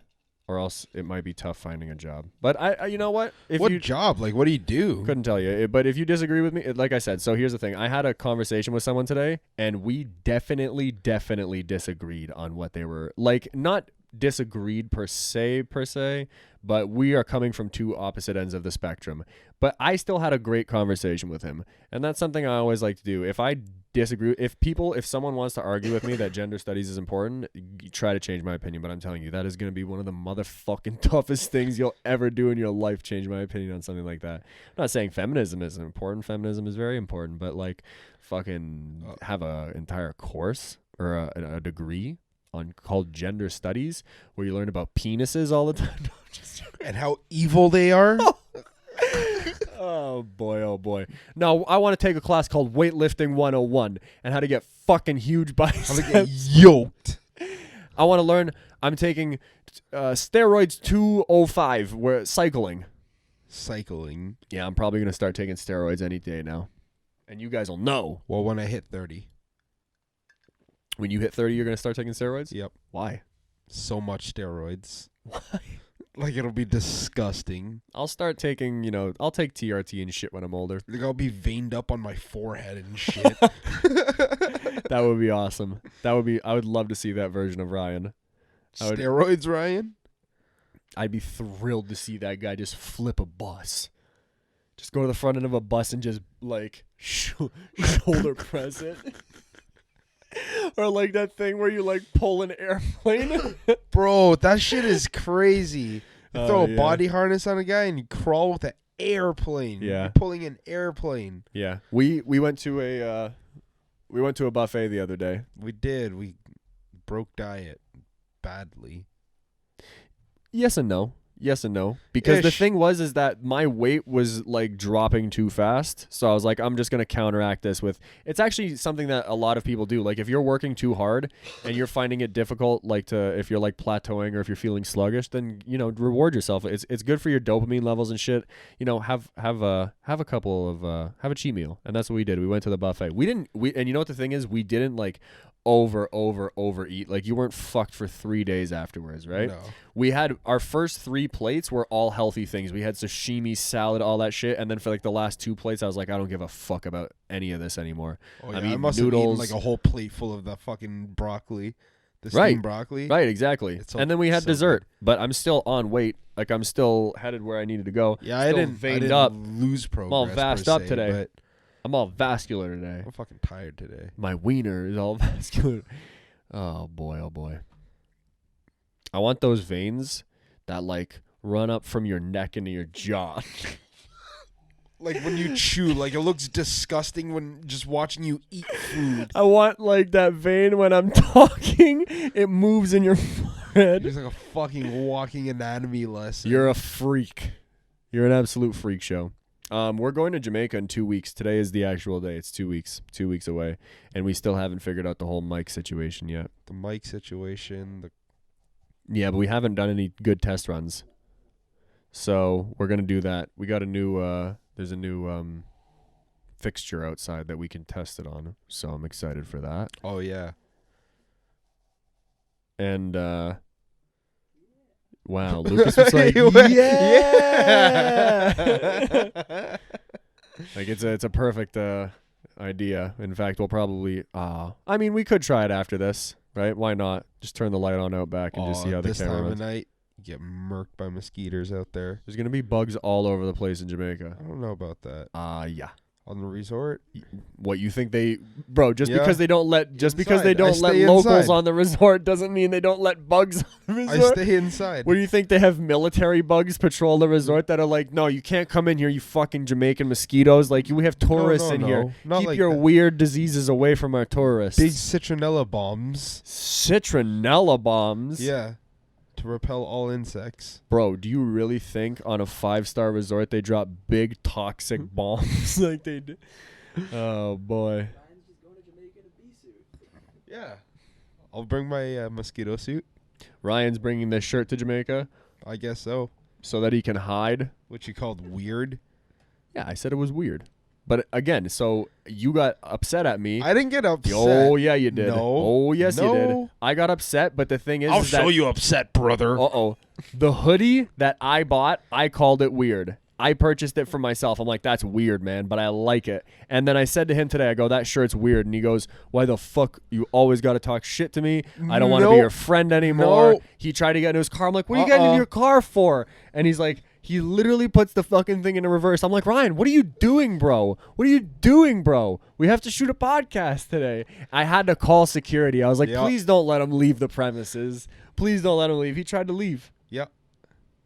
or else it might be tough finding a job. But I you know what? What job? Like, what do you do? Couldn't tell you. But if you disagree with me, like I said, so here's the thing. I had a conversation with someone today, and we definitely disagreed on what they were, like, not disagreed per se, but we are coming from two opposite ends of the spectrum. But I still had a great conversation with him, and that's something I always like to do. If I disagree, if someone wants to argue with me that gender studies is important, try to change my opinion. But I'm telling you, that is going to be one of the motherfucking toughest things you'll ever do in your life, change my opinion on something like that. I'm not saying feminism isn't important. Feminism is very important, but like fucking have a entire course or a degree called gender studies where you learn about penises all the time. And how evil they are. Oh boy. No, I want to take a class called weightlifting 101 and how to get fucking huge biceps. How to get yoked. I want to learn. I'm taking steroids 205. Where cycling. Yeah, I'm probably gonna start taking steroids any day now, and you guys will know. Well, when I hit 30. When you hit 30, you're gonna start taking steroids? Yep. Why? So much steroids. Why? Like, it'll be disgusting. I'll start taking, I'll take TRT and shit when I'm older. Like, I'll be veined up on my forehead and shit. That would be awesome. I would love to see that version of Ryan. Steroids, Ryan? I'd be thrilled to see that guy just flip a bus. Just go to the front end of a bus and just, like, shoulder press it. Or like that thing where you like pull an airplane. Bro, that shit is crazy. You throw a yeah. body harness on a guy and you crawl with an airplane. Yeah. You're pulling an airplane. Yeah. We went to a buffet the other day. We did. We broke diet badly. Yes and no. Because the thing is that my weight was like dropping too fast. So I was like, I'm just going to counteract this with, it's actually something that a lot of people do. Like if you're working too hard and you're finding it difficult, like if you're like plateauing or if you're feeling sluggish, then, reward yourself. It's good for your dopamine levels and shit. Have a cheat meal. And that's what we did. We went to the buffet. And you know what the thing is? We didn't like overeat. Like you weren't fucked for 3 days afterwards, right? No. We had our first 3 plates were all healthy things. We had sashimi, salad, all that shit, and then for like the last 2 plates, I was like, I don't give a fuck about any of this anymore. Oh, yeah. I mean, must noodles, have eaten like a whole plate full of the fucking broccoli, the Right. steamed broccoli. Right, exactly. And then we had dessert, but I'm still on weight. Like I'm still headed where I needed to go. Yeah, Still I didn't up. lose progress. I'm all vassed up today. But I'm all vascular today. I'm fucking tired today. My wiener is all vascular. Oh boy. I want those veins that like run up from your neck into your jaw. Like when you chew, like it looks disgusting when just watching you eat food. I want like that vein when I'm talking, it moves in your forehead. It's like a fucking walking anatomy lesson. You're a freak. You're an absolute freak show. We're going to Jamaica in 2 weeks. Today is the actual day. It's 2 weeks. 2 weeks away. And we still haven't figured out the whole mic situation yet. The mic situation. Yeah, but we haven't done any good test runs. So we're going to do that. We got a new, there's a new fixture outside that we can test it on. So I'm excited for that. Oh, yeah. And, wow, Lucas was like, yeah! Like, it's a perfect idea. In fact, we'll probably, we could try it after this, right? Why not? Just turn the light on out back and just see how the this camera time runs. of night. get murked by mosquitoes out there. There's gonna be bugs all over the place in Jamaica. I don't know about that. Yeah. On the resort? What you think bro? Just Yeah. because they don't let Inside. locals inside. on the resort doesn't mean they don't let bugs on the I resort. stay inside. What do you think they have military bugs patrol the resort that are like, no, you can't come in here, you fucking Jamaican mosquitoes. Like we have tourists in here. Not Keep like your that. weird diseases away from our tourists. Big citronella bombs. Citronella bombs. Yeah. To repel all insects. Bro, do you really think on a 5-star resort they drop big toxic bombs like they did? Oh boy. Ryan's just going to Jamaica in a bee suit. Yeah. I'll bring my mosquito suit. Ryan's bringing this shirt to Jamaica I guess so. so that he can hide. What you called weird? Yeah, I said it was weird. But again, so you got upset at me. I didn't get upset. Oh, yeah, you did. No. Oh, yes, you did. No. I got upset, but the thing is, I'll is show that, you upset, brother. Uh-oh. The hoodie that I bought, I called it weird. I purchased it for myself. I'm like, that's weird, man, but I like it. And then I said to him today, I go, that shirt's weird. And he goes, why the fuck you always got to talk shit to me? I don't want to be Nope. your friend anymore. No. He tried to get into his car. I'm like, what are you getting in your car for? And he's like, he literally puts the fucking thing into reverse. I'm like, Ryan, what are you doing, bro? What are you doing, bro? We have to shoot a podcast today. I had to call security. I was like, Yep. please don't let him leave the premises. Please don't let him leave. He tried to leave. Yeah.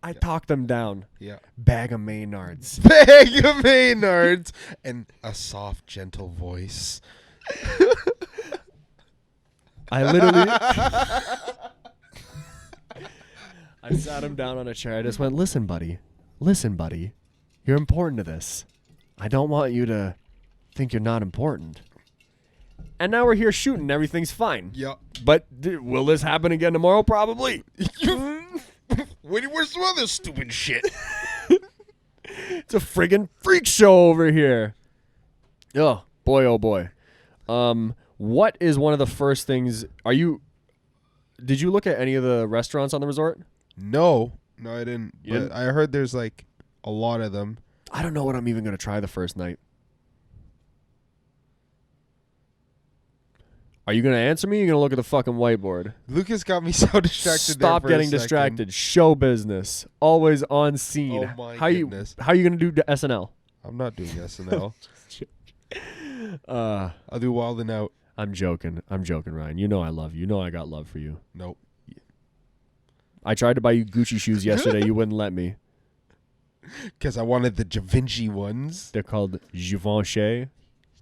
I talked him down. Yeah. Bag of Maynards. Bag of Maynards and a soft, gentle voice. I literally I sat him down on a chair. I just went, listen, buddy. Listen, buddy. You're important to this. I don't want you to think you're not important. And now we're here shooting. Everything's fine. Yeah. But will this happen again tomorrow? Probably. Where's some other stupid shit? It's a friggin' freak show over here. Oh, boy, oh, boy. What is one of the first things... Did you look at any of the restaurants on the resort? No, I didn't. You But didn't? I heard there's like a lot of them. I don't know what I'm even going to try the first night. Are you going to answer me or are you going to look at the fucking whiteboard? Lucas got me so distracted. Stop getting distracted. Show business. Always on scene. Oh my how goodness. How are you going to do SNL? I'm not doing SNL. I'll do Wild and Out. I'm joking, Ryan. You know I love you. You know I got love for you. Nope. I tried to buy you Gucci shoes yesterday. You wouldn't let me. Because I wanted the Givenchy ones. They're called Givenchy.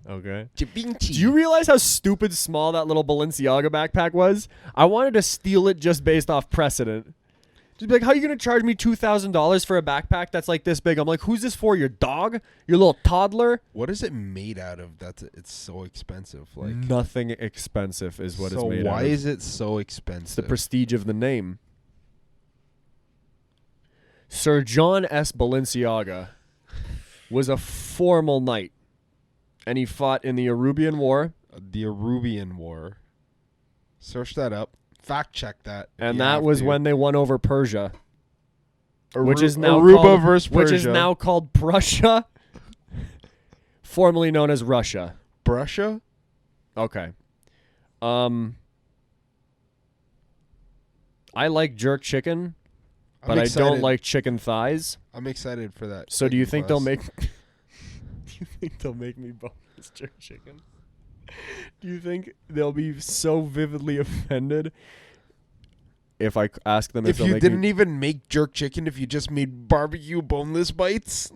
Okay. Givenchy. Do you realize how stupid small that little Balenciaga backpack was? I wanted to steal it just based off precedent. Just be like, how are you going to charge me $2,000 for a backpack that's like this big? I'm like, who's this for? Your dog? Your little toddler? What is it made out of? It's so expensive. Like Nothing expensive is what it's made So out why of. is it so It's the expensive? prestige of the name. Sir John S. Balenciaga was a formal knight, and he fought in the Arabian War, The Arabian War. Search that up. Fact check that. if and you that have was to. when they won over Persia, which is now Aruba called, versus Persia. which is now called Prussia, formerly known as Russia. Prussia. Okay. I like jerk chicken, but I don't like chicken thighs. I'm excited for that. So do you think they'll class. make? Do you think they'll make me boneless jerk chicken? Do you think they'll be so vividly offended if I ask them if If they'll you make didn't me? even make jerk chicken, if you just made barbecue boneless bites?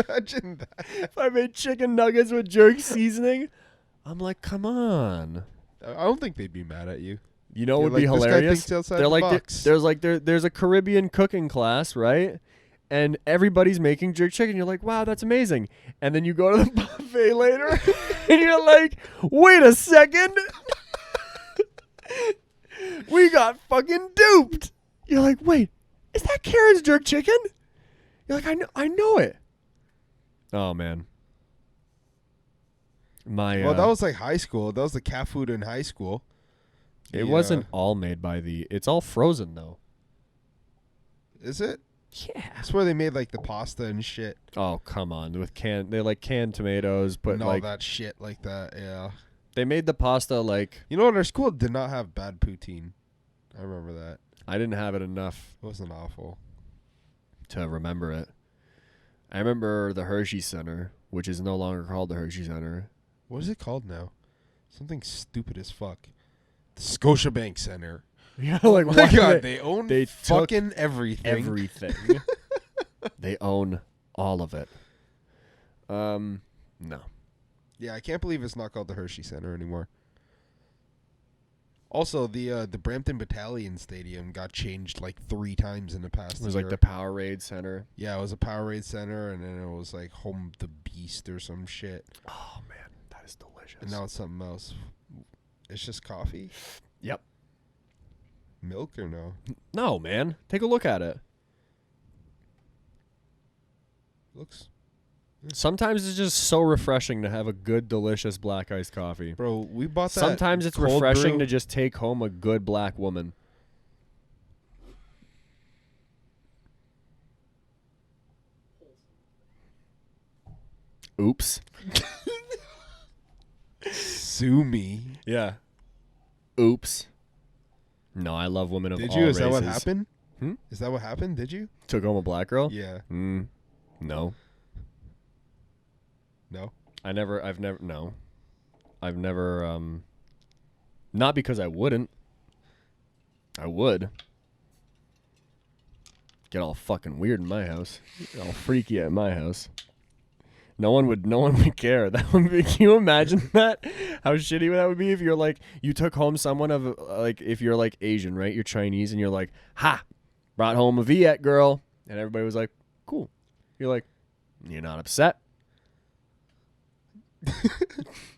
Imagine that. If I made chicken nuggets with jerk seasoning, I'm like, come on. I don't think they'd be mad at you. You know, it You're would be like, "This guy hilarious. thinks outside They're the like, box." there's a Caribbean cooking class, right? And everybody's making jerk chicken. You're like, wow, that's amazing. And then you go to the buffet later, and you're like, wait a second, we got fucking duped. You're like, wait, is that Karen's jerk chicken? You're like, I know it. Oh man. Well, that was like high school. That was the cat food in high school. It wasn't all made by it's all frozen though. Is it? Yeah. That's where they made like the pasta and shit. Oh, come on. They like canned tomatoes, but and like all that shit like that. Yeah. they made the pasta like You know what? Our school did not have bad poutine. I remember that. I didn't have it enough It wasn't awful. to remember it. I remember the Hershey Center, which is no longer called the Hershey Center. What is it called now? Something stupid as fuck. The Scotiabank Center. Yeah, Oh like my why god, did they own they took fucking everything. everything. They own all of it. No. Yeah, I can't believe it's not called the Hershey Center anymore. Also, the Brampton Battalion Stadium got changed like 3 times in the past It was year. like the Powerade Center. Yeah, it was a Powerade Center, and then it was like Home the Beast or some shit. Oh man, that is delicious. And now it's something else. It's just coffee? Yep. Milk or no? No, man. Take a look at it. Looks... Sometimes it's just so refreshing to have a good, delicious black iced coffee. Bro, we bought that. Sometimes it's cold refreshing brew. to just take home a good black woman. Oops. Sue me. Yeah. Oops. No, I love women of Did all you? races. Is that what happened? Hmm? Is that what happened? Did you? Took home a black girl? Yeah. No. No? I've never, not because I wouldn't. I would. Get all fucking weird in my house. Get all freaky at my house. No one would care. That would be, can you imagine that? How shitty that would be if you're like, you took home someone of, like, if you're like Asian, right? You're Chinese and you're like, ha, brought home a Viet girl. And everybody was like, cool. You're like, you're not upset?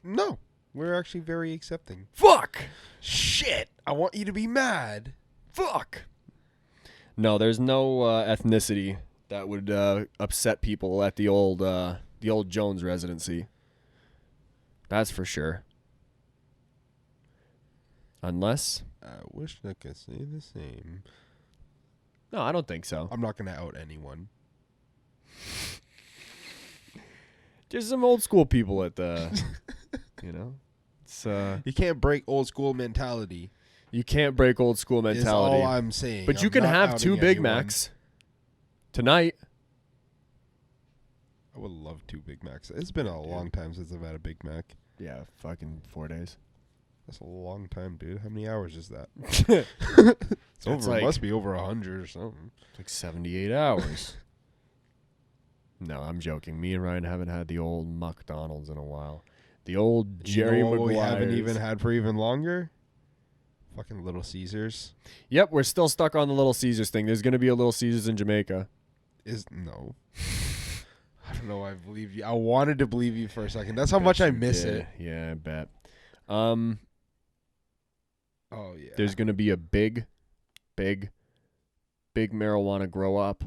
No. We're actually very accepting. Fuck! Shit! I want you to be mad. Fuck! No, there's no ethnicity that would upset people at the old Jones residency. That's for sure. Unless... I wish I could say the same. No, I don't think so. I'm not going to out anyone. Just some old school people at the... you know? It's, You can't break old school mentality. you can't break old school Is mentality. all I'm saying. But you I'm can not have outing 2 Big anyone. Macs tonight. I would love 2 Big Macs. It's been a long time since I've had a Big Mac. Yeah, fucking 4 days. That's a long time, dude. How many hours is that? It's It's over. like- It must be over 100 or something. like 78 hours. No, I'm joking. Me and Ryan haven't had the old McDonald's in a while. The old Jerry you know what Maguire's. we haven't even had for even longer? Fucking Little Caesars. Yep, we're still stuck on the Little Caesars thing. There's going to be a Little Caesars in Jamaica. No. I don't know. I believe you. I wanted to believe you for a second. That's how much I miss it. Yeah, I bet. Oh yeah. There's going to be a big marijuana grow up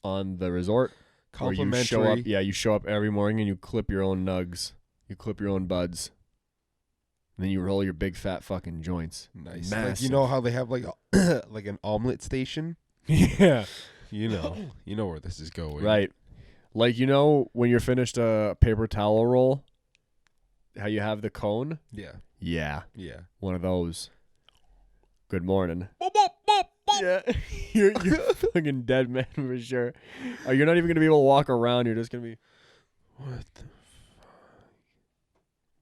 on the resort. Where you show up, complimentary. you show up every morning and you clip your own nugs. You clip your own buds. And then you roll your big fat fucking joints. Nice. Like, Massive. you know how they have like a, like an omelet station? Yeah. You know where this is going. Right. Like, you know, when you're finished a paper towel roll, how you have the cone? Yeah. Yeah. Yeah. One of those. Good morning. Yeah. you're fucking dead, man, for sure. You're not even going to be able to walk around. You're just going to be... What the fuck?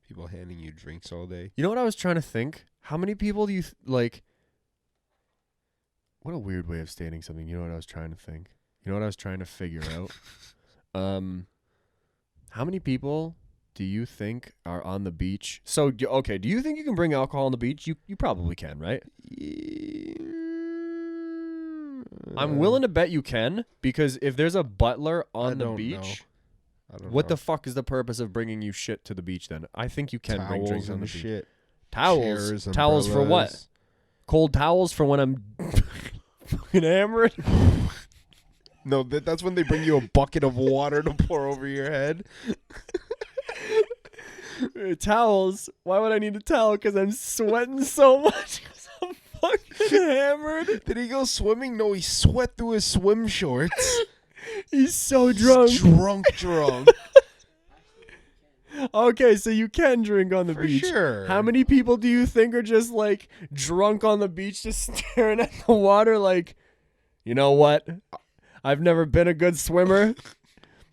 People handing you drinks all day. You know what I was trying to think? How many people do you, like... What a weird way of stating something. You know what I was trying to think? You know what I was trying to figure out? How many people do you think are on the beach? So, okay, do you think you can bring alcohol on the beach? You probably can, right? I'm willing to bet you can, because if there's a butler on the beach, I don't what know. the fuck is the purpose of bringing you shit to the beach then? I think you can bring drinks Towels on the and beach. shit. Towels? Chairs, Towels for what? umbrellas. Cold towels for when I'm fucking hammered? No, that's when they bring you a bucket of water to pour over your head. Towels? Why would I need a towel? Because I'm sweating so much because I'm fucking hammered. Did he go swimming? No, he sweat through his swim shorts. He's so drunk. He's drunk. Okay, so you can drink on the For beach. sure. How many people do you think are just like drunk on the beach, just staring at the water like, you know what? I've never been a good swimmer,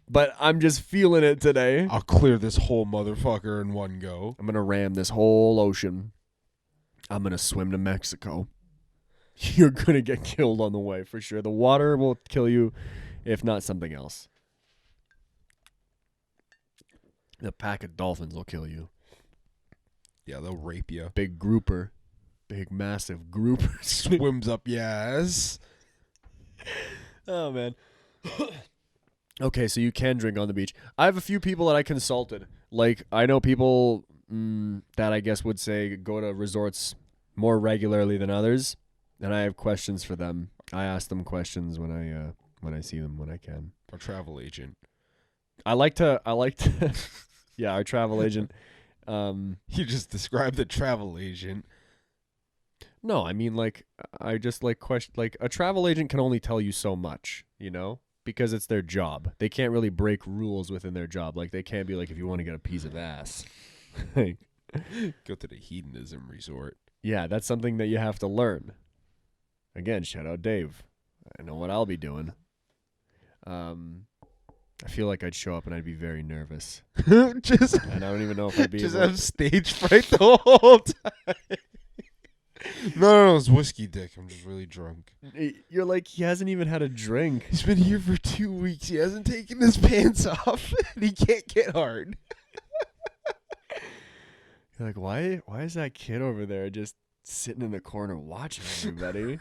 but I'm just feeling it today. I'll clear this whole motherfucker in one go. I'm going to ram this whole ocean. I'm going to swim to Mexico. You're going to get killed on the way for sure. The water will kill you, if not something else. The pack of dolphins will kill you. Yeah, they'll rape you. Big grouper. Big, massive grouper. Swims up your ass. Oh, man. Okay, so you can drink on the beach. I have a few people that I consulted. Like, I know people that I guess would say go to resorts more regularly than others, and I have questions for them. I ask them questions when I see them when I can. Our travel agent. I like to yeah, our travel agent. You just described the travel agent. No, I mean, like, I just like question. Like, a travel agent can only tell you so much, you know, because it's their job. They can't really break rules within their job. Like, they can't be like, if you want to get a piece of ass, like, Go to the hedonism resort. yeah, that's something that you have to learn. Again, shout out Dave. I know what I'll be doing. I feel like I'd show up and I'd be very nervous, Just and I don't even know if I'd be just able. have stage fright the whole time. No, it's whiskey dick. I'm just really drunk. You're like, he hasn't even had a drink. He's been here for 2 weeks. He hasn't taken his pants off. And he can't get hard. You're like, why is that kid over there just sitting in the corner watching everybody?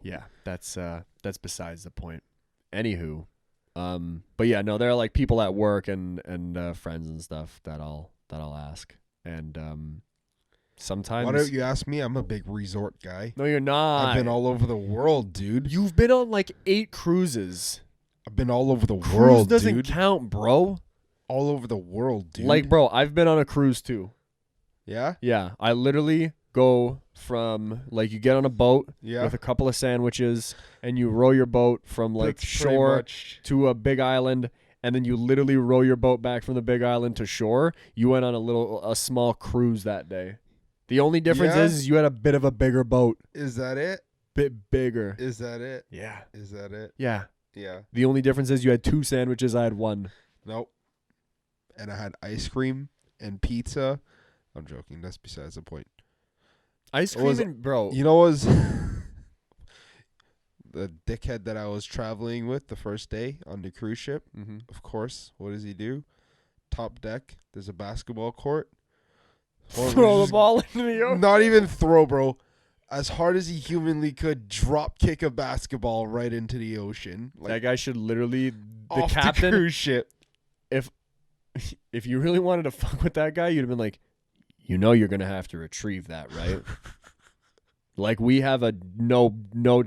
Yeah, that's besides the point. Anywho, but yeah, no, there are like people at work and friends and stuff that I'll ask, and sometimes. Why don't you ask me? I'm a big resort guy. No, you're not. I've been all over the world, dude. You've been on like 8 cruises. I've been all over the Cruise world, doesn't dude. count, bro. All over the world, dude. Like, bro, I've been on a cruise too. Yeah? Yeah, I literally go from like you get on a boat Yeah. with a couple of sandwiches and you row your boat from like That's pretty shore much- to a big island, and then you literally row your boat back from the big island to shore. You went on a small cruise that day. The only difference Yeah? is you had a bit of a bigger boat. Is that it? Bit bigger. Is that it? Yeah. Is that it? Yeah. Yeah. The only difference is you had 2 sandwiches, I had 1. Nope. And I had ice cream and pizza. I'm joking. That's besides the point. Ice It was- cream and bro. You know what was the dickhead that I was traveling with the first day on the cruise ship? Mhm. Of course. What does he do? Top deck. There's a basketball court. Throw the ball into the ocean. Not even throw, bro. As hard as he humanly could, drop kick a basketball right into the ocean. That guy should literally, the off captain, the cruise ship. if you really wanted to fuck with that guy, you'd have been like, you know you're going to have to retrieve that, right? Like, we have a no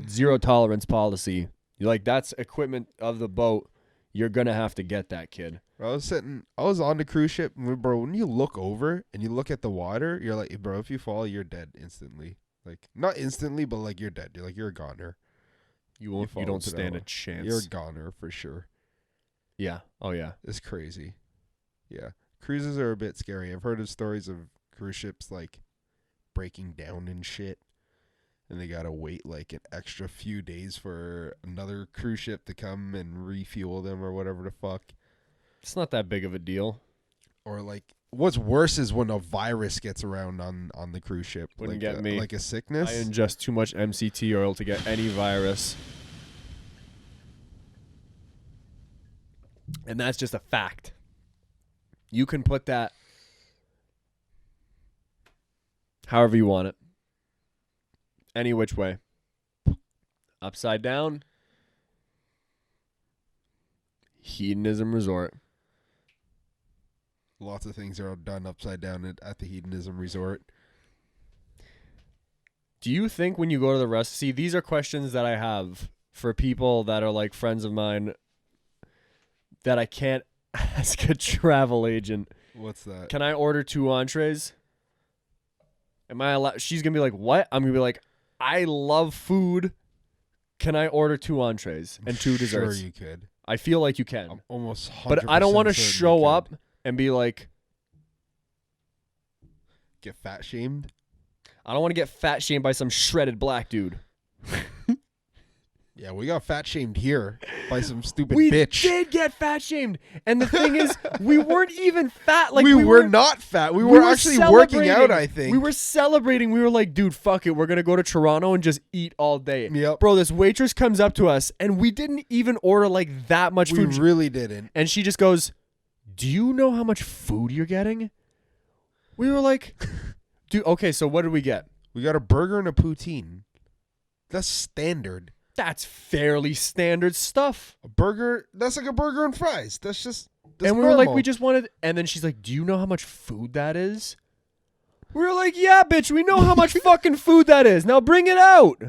zero tolerance policy. You're like, that's equipment of the boat. You're going to have to get that, kid. I was on the cruise ship, and bro, when you look over and you look at the water, you're like, bro, if you fall, you're dead instantly. Like, not instantly, but like you're dead. You're like, you're a goner. You fall don't into that stand a one. chance. You're a goner for sure. Yeah. Oh, yeah. It's crazy. Yeah. Cruises are a bit scary. I've heard of stories of cruise ships like breaking down and shit. And they gotta wait like an extra few days for another cruise ship to come and refuel them or whatever the fuck. It's not that big of a deal. Or like, what's worse is when a virus gets around on the cruise ship. Wouldn't like get me. Like a sickness. I ingest too much MCT oil to get any virus. And that's just a fact. You can put that however you want it. Any which way. Upside down. Hedonism resort. Lots of things are done upside down at the hedonism resort. Do you think when you go to the rest, see, these are questions that I have for people that are like friends of mine that I can't ask a travel agent. What's that? Can I order 2 entrees? Am I allowed? She's going to be like, what? I'm going to be like, I love food. Can I order 2 entrees and 2 desserts? Sure you could. I feel like you can. I'm almost 100% But I don't want to certain you show could. up and be like, Get fat shamed. I don't want to get fat shamed by some shredded black dude. Yeah, we got fat shamed here by some stupid We bitch. did get fat shamed, and the thing is, we weren't even fat. Like we were not fat. We were actually working out, I think. We were celebrating. We were like, dude, fuck it. We're going to go to Toronto and just eat all day. Yep. Bro, this waitress comes up to us, and we didn't even order like that much We food. really didn't. And she just goes, do you know how much food you're getting? We were like, dude, okay, so what did we get? We got a burger and a poutine. That's standard. That's fairly standard stuff. A burger, that's like a burger and fries. That's And we were like, normal. we just wanted, and then she's like, do you know how much food that is? We were like, yeah, bitch, we know how much fucking food that is. Now bring it out.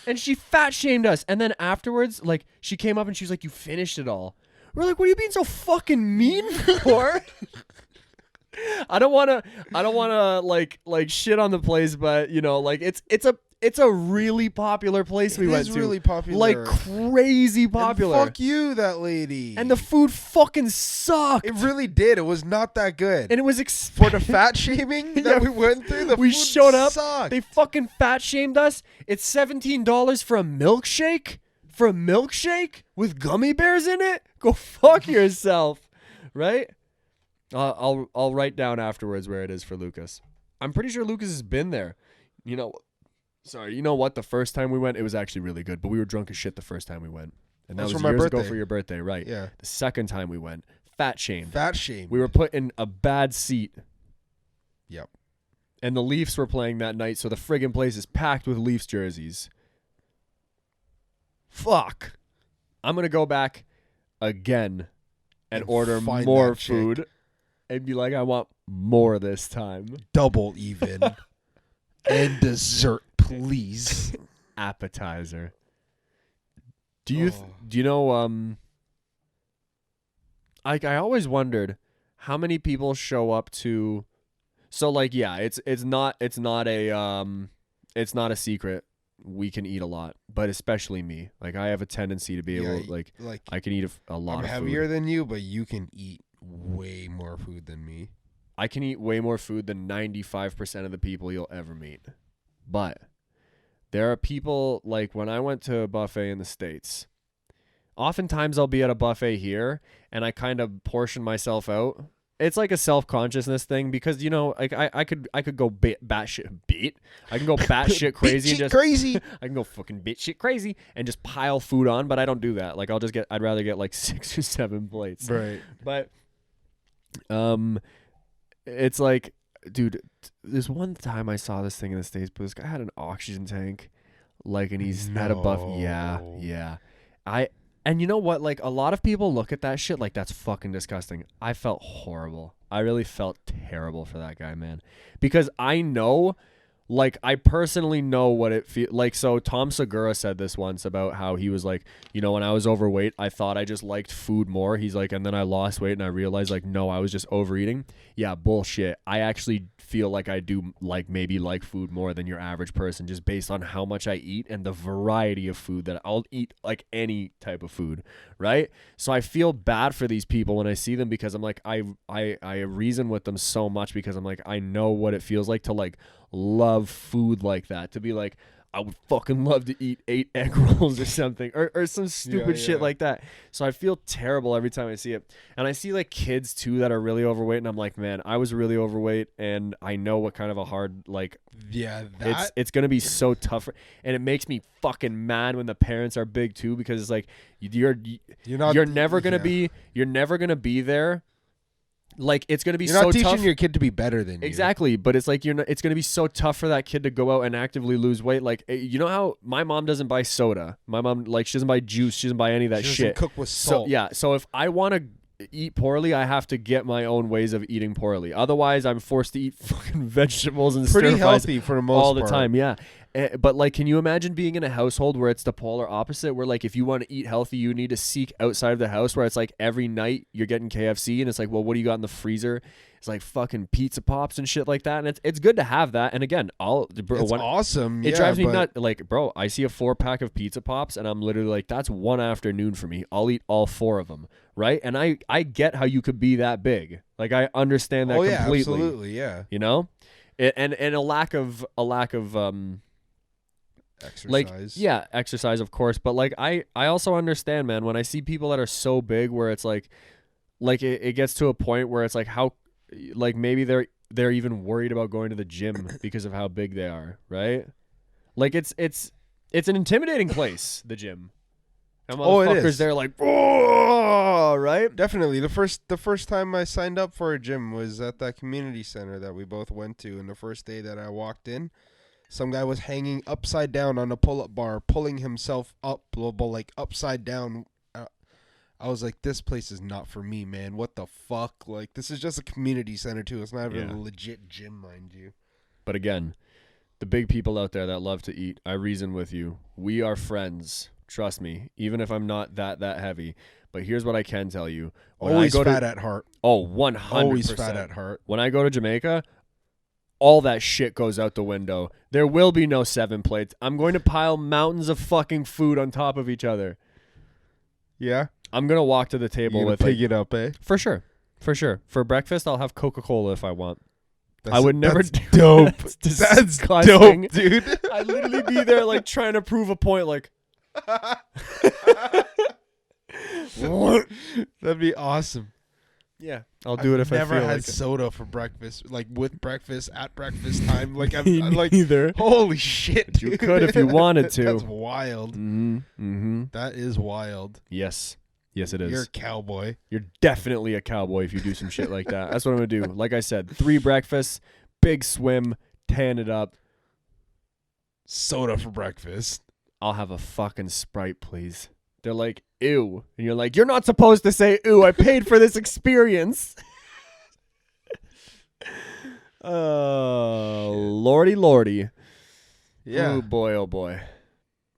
And she fat shamed us. And then afterwards, like, she came up and she was like, you finished it all. We're like, what are you being so fucking mean for? I don't want to like shit on the place, but you know, like it's a really popular place we went It is to. really popular. Like crazy popular. And fuck you, that lady. And the food fucking sucked. It really did. It was not that good. And it was for the fat shaming that Yeah. we went through, we food showed up. sucked. They fucking fat shamed us. It's $17 for a milkshake? For a milkshake with gummy bears in it? Go fuck yourself, right? I'll write down afterwards where it is for Lucas. I'm pretty sure Lucas has been there. You know what? The first time we went, it was actually really good, but we were drunk as shit the first time we went, and that That's was for my years ago birthday. for your birthday, right? Yeah. The second time we went, fat shamed. Fat shame. We were put in a bad seat. Yep. And the Leafs were playing that night, so the friggin' place is packed with Leafs jerseys. Fuck. I'm going to go back again and order find more that chick. food and be like, I want more this time. Double even. And dessert, please. Appetizer. Do you Oh. know I always wondered how many people show up to, so like, yeah, it's not a secret. We can eat a lot, but especially me. Like, I have a tendency to be able, like I can eat a lot I'm of heavier food. than you, but you can eat way more food than me. I can eat way more food than 95% of the people you'll ever meet. But there are people, like when I went to a buffet in the States, oftentimes I'll be at a buffet here and I kind of portion myself out. It's like a self-consciousness thing because, you know, like I could go batshit crazy and just crazy. I can go fucking shit crazy and just pile food on, but I don't do that. Like I'd rather get like 6 or 7 plates. Right. But it's like, dude, this one time I saw this thing in the States, but this guy had an oxygen tank, like, and he's at a buffet. Yeah. And you know what? Like, a lot of people look at that shit like that's fucking disgusting. I felt horrible. I really felt terrible for that guy, man, because I know. Like, I personally know what it feels like. So Tom Segura said this once about how he was like, you know, when I was overweight, I thought I just liked food more. He's like, and then I lost weight and I realized, like, no, I was just overeating. Yeah, bullshit. I actually feel like I do like food more than your average person, just based on how much I eat and the variety of food that I'll eat, like any type of food, right? So I feel bad for these people when I see them because I'm like, I reason with them so much because I'm like, I know what it feels like to like love food like that, to be like, I would fucking love to eat 8 egg rolls or something or some stupid shit like that. So I feel terrible every time I see it. And I see like kids too that are really overweight and I'm like, man, I was really overweight and I know what kind of a hard, like, Yeah, it's going to be so tough. And it makes me fucking mad when the parents are big too, because it's like you're never going to be there. Like, it's going to be you're so not teaching tough. your kid to be better than you. Exactly, but it's like it's going to be so tough for that kid to go out and actively lose weight. Like, you know how my mom doesn't buy soda. My mom, like, she doesn't buy juice. She doesn't buy any of that She shit. doesn't cook with salt. So yeah, so if I want to eat poorly, I have to get my own ways of eating poorly. Otherwise, I'm forced to eat fucking vegetables and Pretty stir fries healthy for the most all the part. time. Yeah, But like, can you imagine being in a household where it's the polar opposite, where like if you want to eat healthy, you need to seek outside of the house, where it's like every night you're getting KFC and it's like, well, what do you got in the freezer? It's like fucking pizza pops and shit like that. And it's good to have that. And again, It's awesome. it yeah, drives me but nuts. Like, bro, I see a 4-pack of pizza pops and I'm literally like, that's one afternoon for me. I'll eat all 4 of them. Right. And I get how you could be that big. Like, I understand that Oh yeah, completely. absolutely, yeah. You know? And a lack of Exercise. like, yeah, exercise, of course. But like, I also understand, man, when I see people that are so big where it's like it gets to a point where it's like, how, like, maybe they're even worried about going to the gym because of how big they are, right? Like, it's an intimidating place, the gym. And Oh, it motherfuckers, is. they're like, oh, right? Definitely. The first time I signed up for a gym was at that community center that we both went to, and the first day that I walked in, some guy was hanging upside down on a pull-up bar, pulling himself up, like upside down. I was like, this place is not for me, man. What the fuck? Like, this is just a community center too. It's not even Yeah. a legit gym, mind you. But again, the big people out there that love to eat, I reason with you. We are friends. Trust me, even if I'm not that heavy. But here's what I can tell you. When Always I go fat to, at heart. Oh, 100%. Always fat at heart. When I go to Jamaica, all that shit goes out the window. There will be no 7 plates. I'm going to pile mountains of fucking food on top of each other. Yeah. I'm going to walk to the table with pig like, it up, eh? for sure. For sure. For breakfast, I'll have Coca-Cola if I want. That's, I would never That's do dope. That's That's disgusting. dope, dude. I'd literally be there like trying to prove a point, like That'd be awesome. yeah, I'll do it if I never feel had like it. soda for breakfast, like with breakfast at breakfast time. Like I'm Me like, neither. holy shit, But you dude. could if you wanted to. That's wild. Mm-hmm. That is wild. Yes, it is. You're a cowboy. You're definitely a cowboy if you do some shit like that. That's what I'm gonna do. Like I said, 3 breakfasts, big swim, tan it up. Soda for breakfast. I'll have a fucking Sprite, please. They're like, ew. And you're like, you're not supposed to say ew. I paid for this experience. Lordy. Yeah. Ooh, boy, oh boy.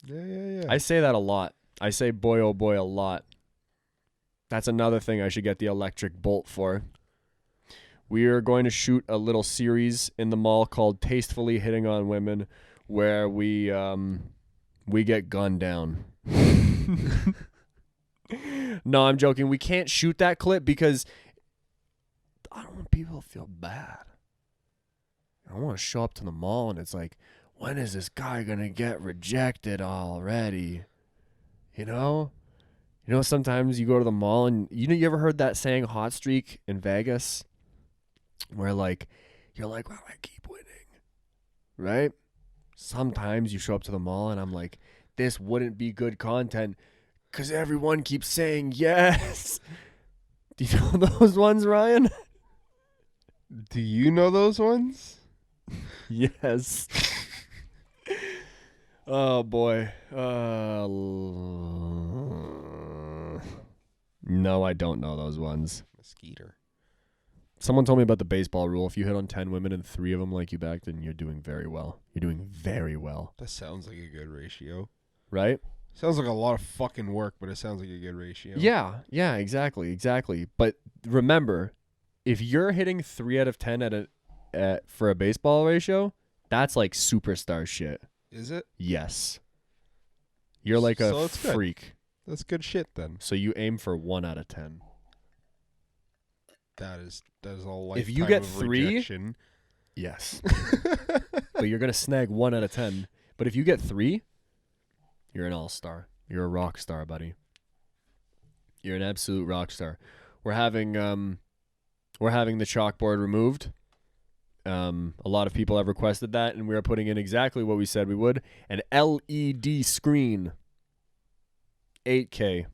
Yeah. I say that a lot. I say boy, oh boy, a lot. That's another thing I should get the electric bolt for. We are going to shoot a little series in the mall called Tastefully Hitting on Women, where we get gunned down. No, I'm joking. We can't shoot that clip because I don't want people to feel bad. I want to show up to the mall and it's like, when is this guy going to get rejected already? You know? You know, sometimes you go to the mall and you ever heard that saying hot streak in Vegas? Where like, you're like, wow, I keep winning. Right? Sometimes you show up to the mall and I'm like, this wouldn't be good content because everyone keeps saying yes. Do you know those ones, Ryan? Do you know those ones? Yes. Oh boy. No, I don't know those ones. Mosquito. Someone told me about the baseball rule. If you hit on 10 women and 3 of them like you back, then you're doing very well. You're doing very well. That sounds like a good ratio. Right? Sounds like a lot of fucking work, but it sounds like a good ratio. Yeah, exactly. But remember, if you're hitting 3 out of 10 for a baseball ratio, that's like superstar shit. Is it? Yes. You're like a So it's good. freak. That's good shit then. So you aim for 1 out of 10. That is a lifetime If you get of 3, rejection. yes. But you're going to snag 1 out of 10. But if you get 3, you're an all-star. You're a rock star, buddy. You're an absolute rock star. We're having the chalkboard removed. A lot of people have requested that, and we are putting in exactly what we said we would. An LED screen. 8K.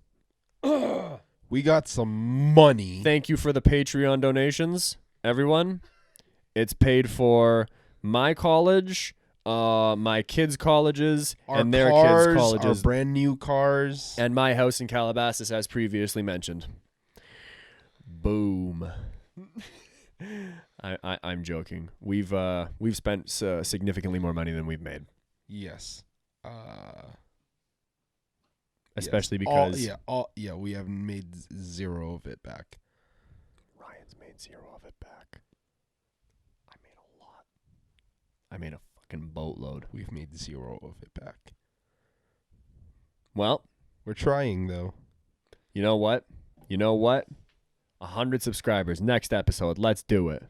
We got some money. Thank you for the Patreon donations, everyone. It's paid for my college, my kids' colleges, Our and their cars, kids' colleges, our brand new cars. and my house in Calabasas, as previously mentioned. Boom. I'm joking. We've spent significantly more money than we've made. Yes. Especially yes. because we have made zero of it back. Ryan's made zero of it back. I made a lot. I made a fucking boatload. We've made zero of it back. Well, we're trying though. You know what? 100 subscribers. Next episode. Let's do it.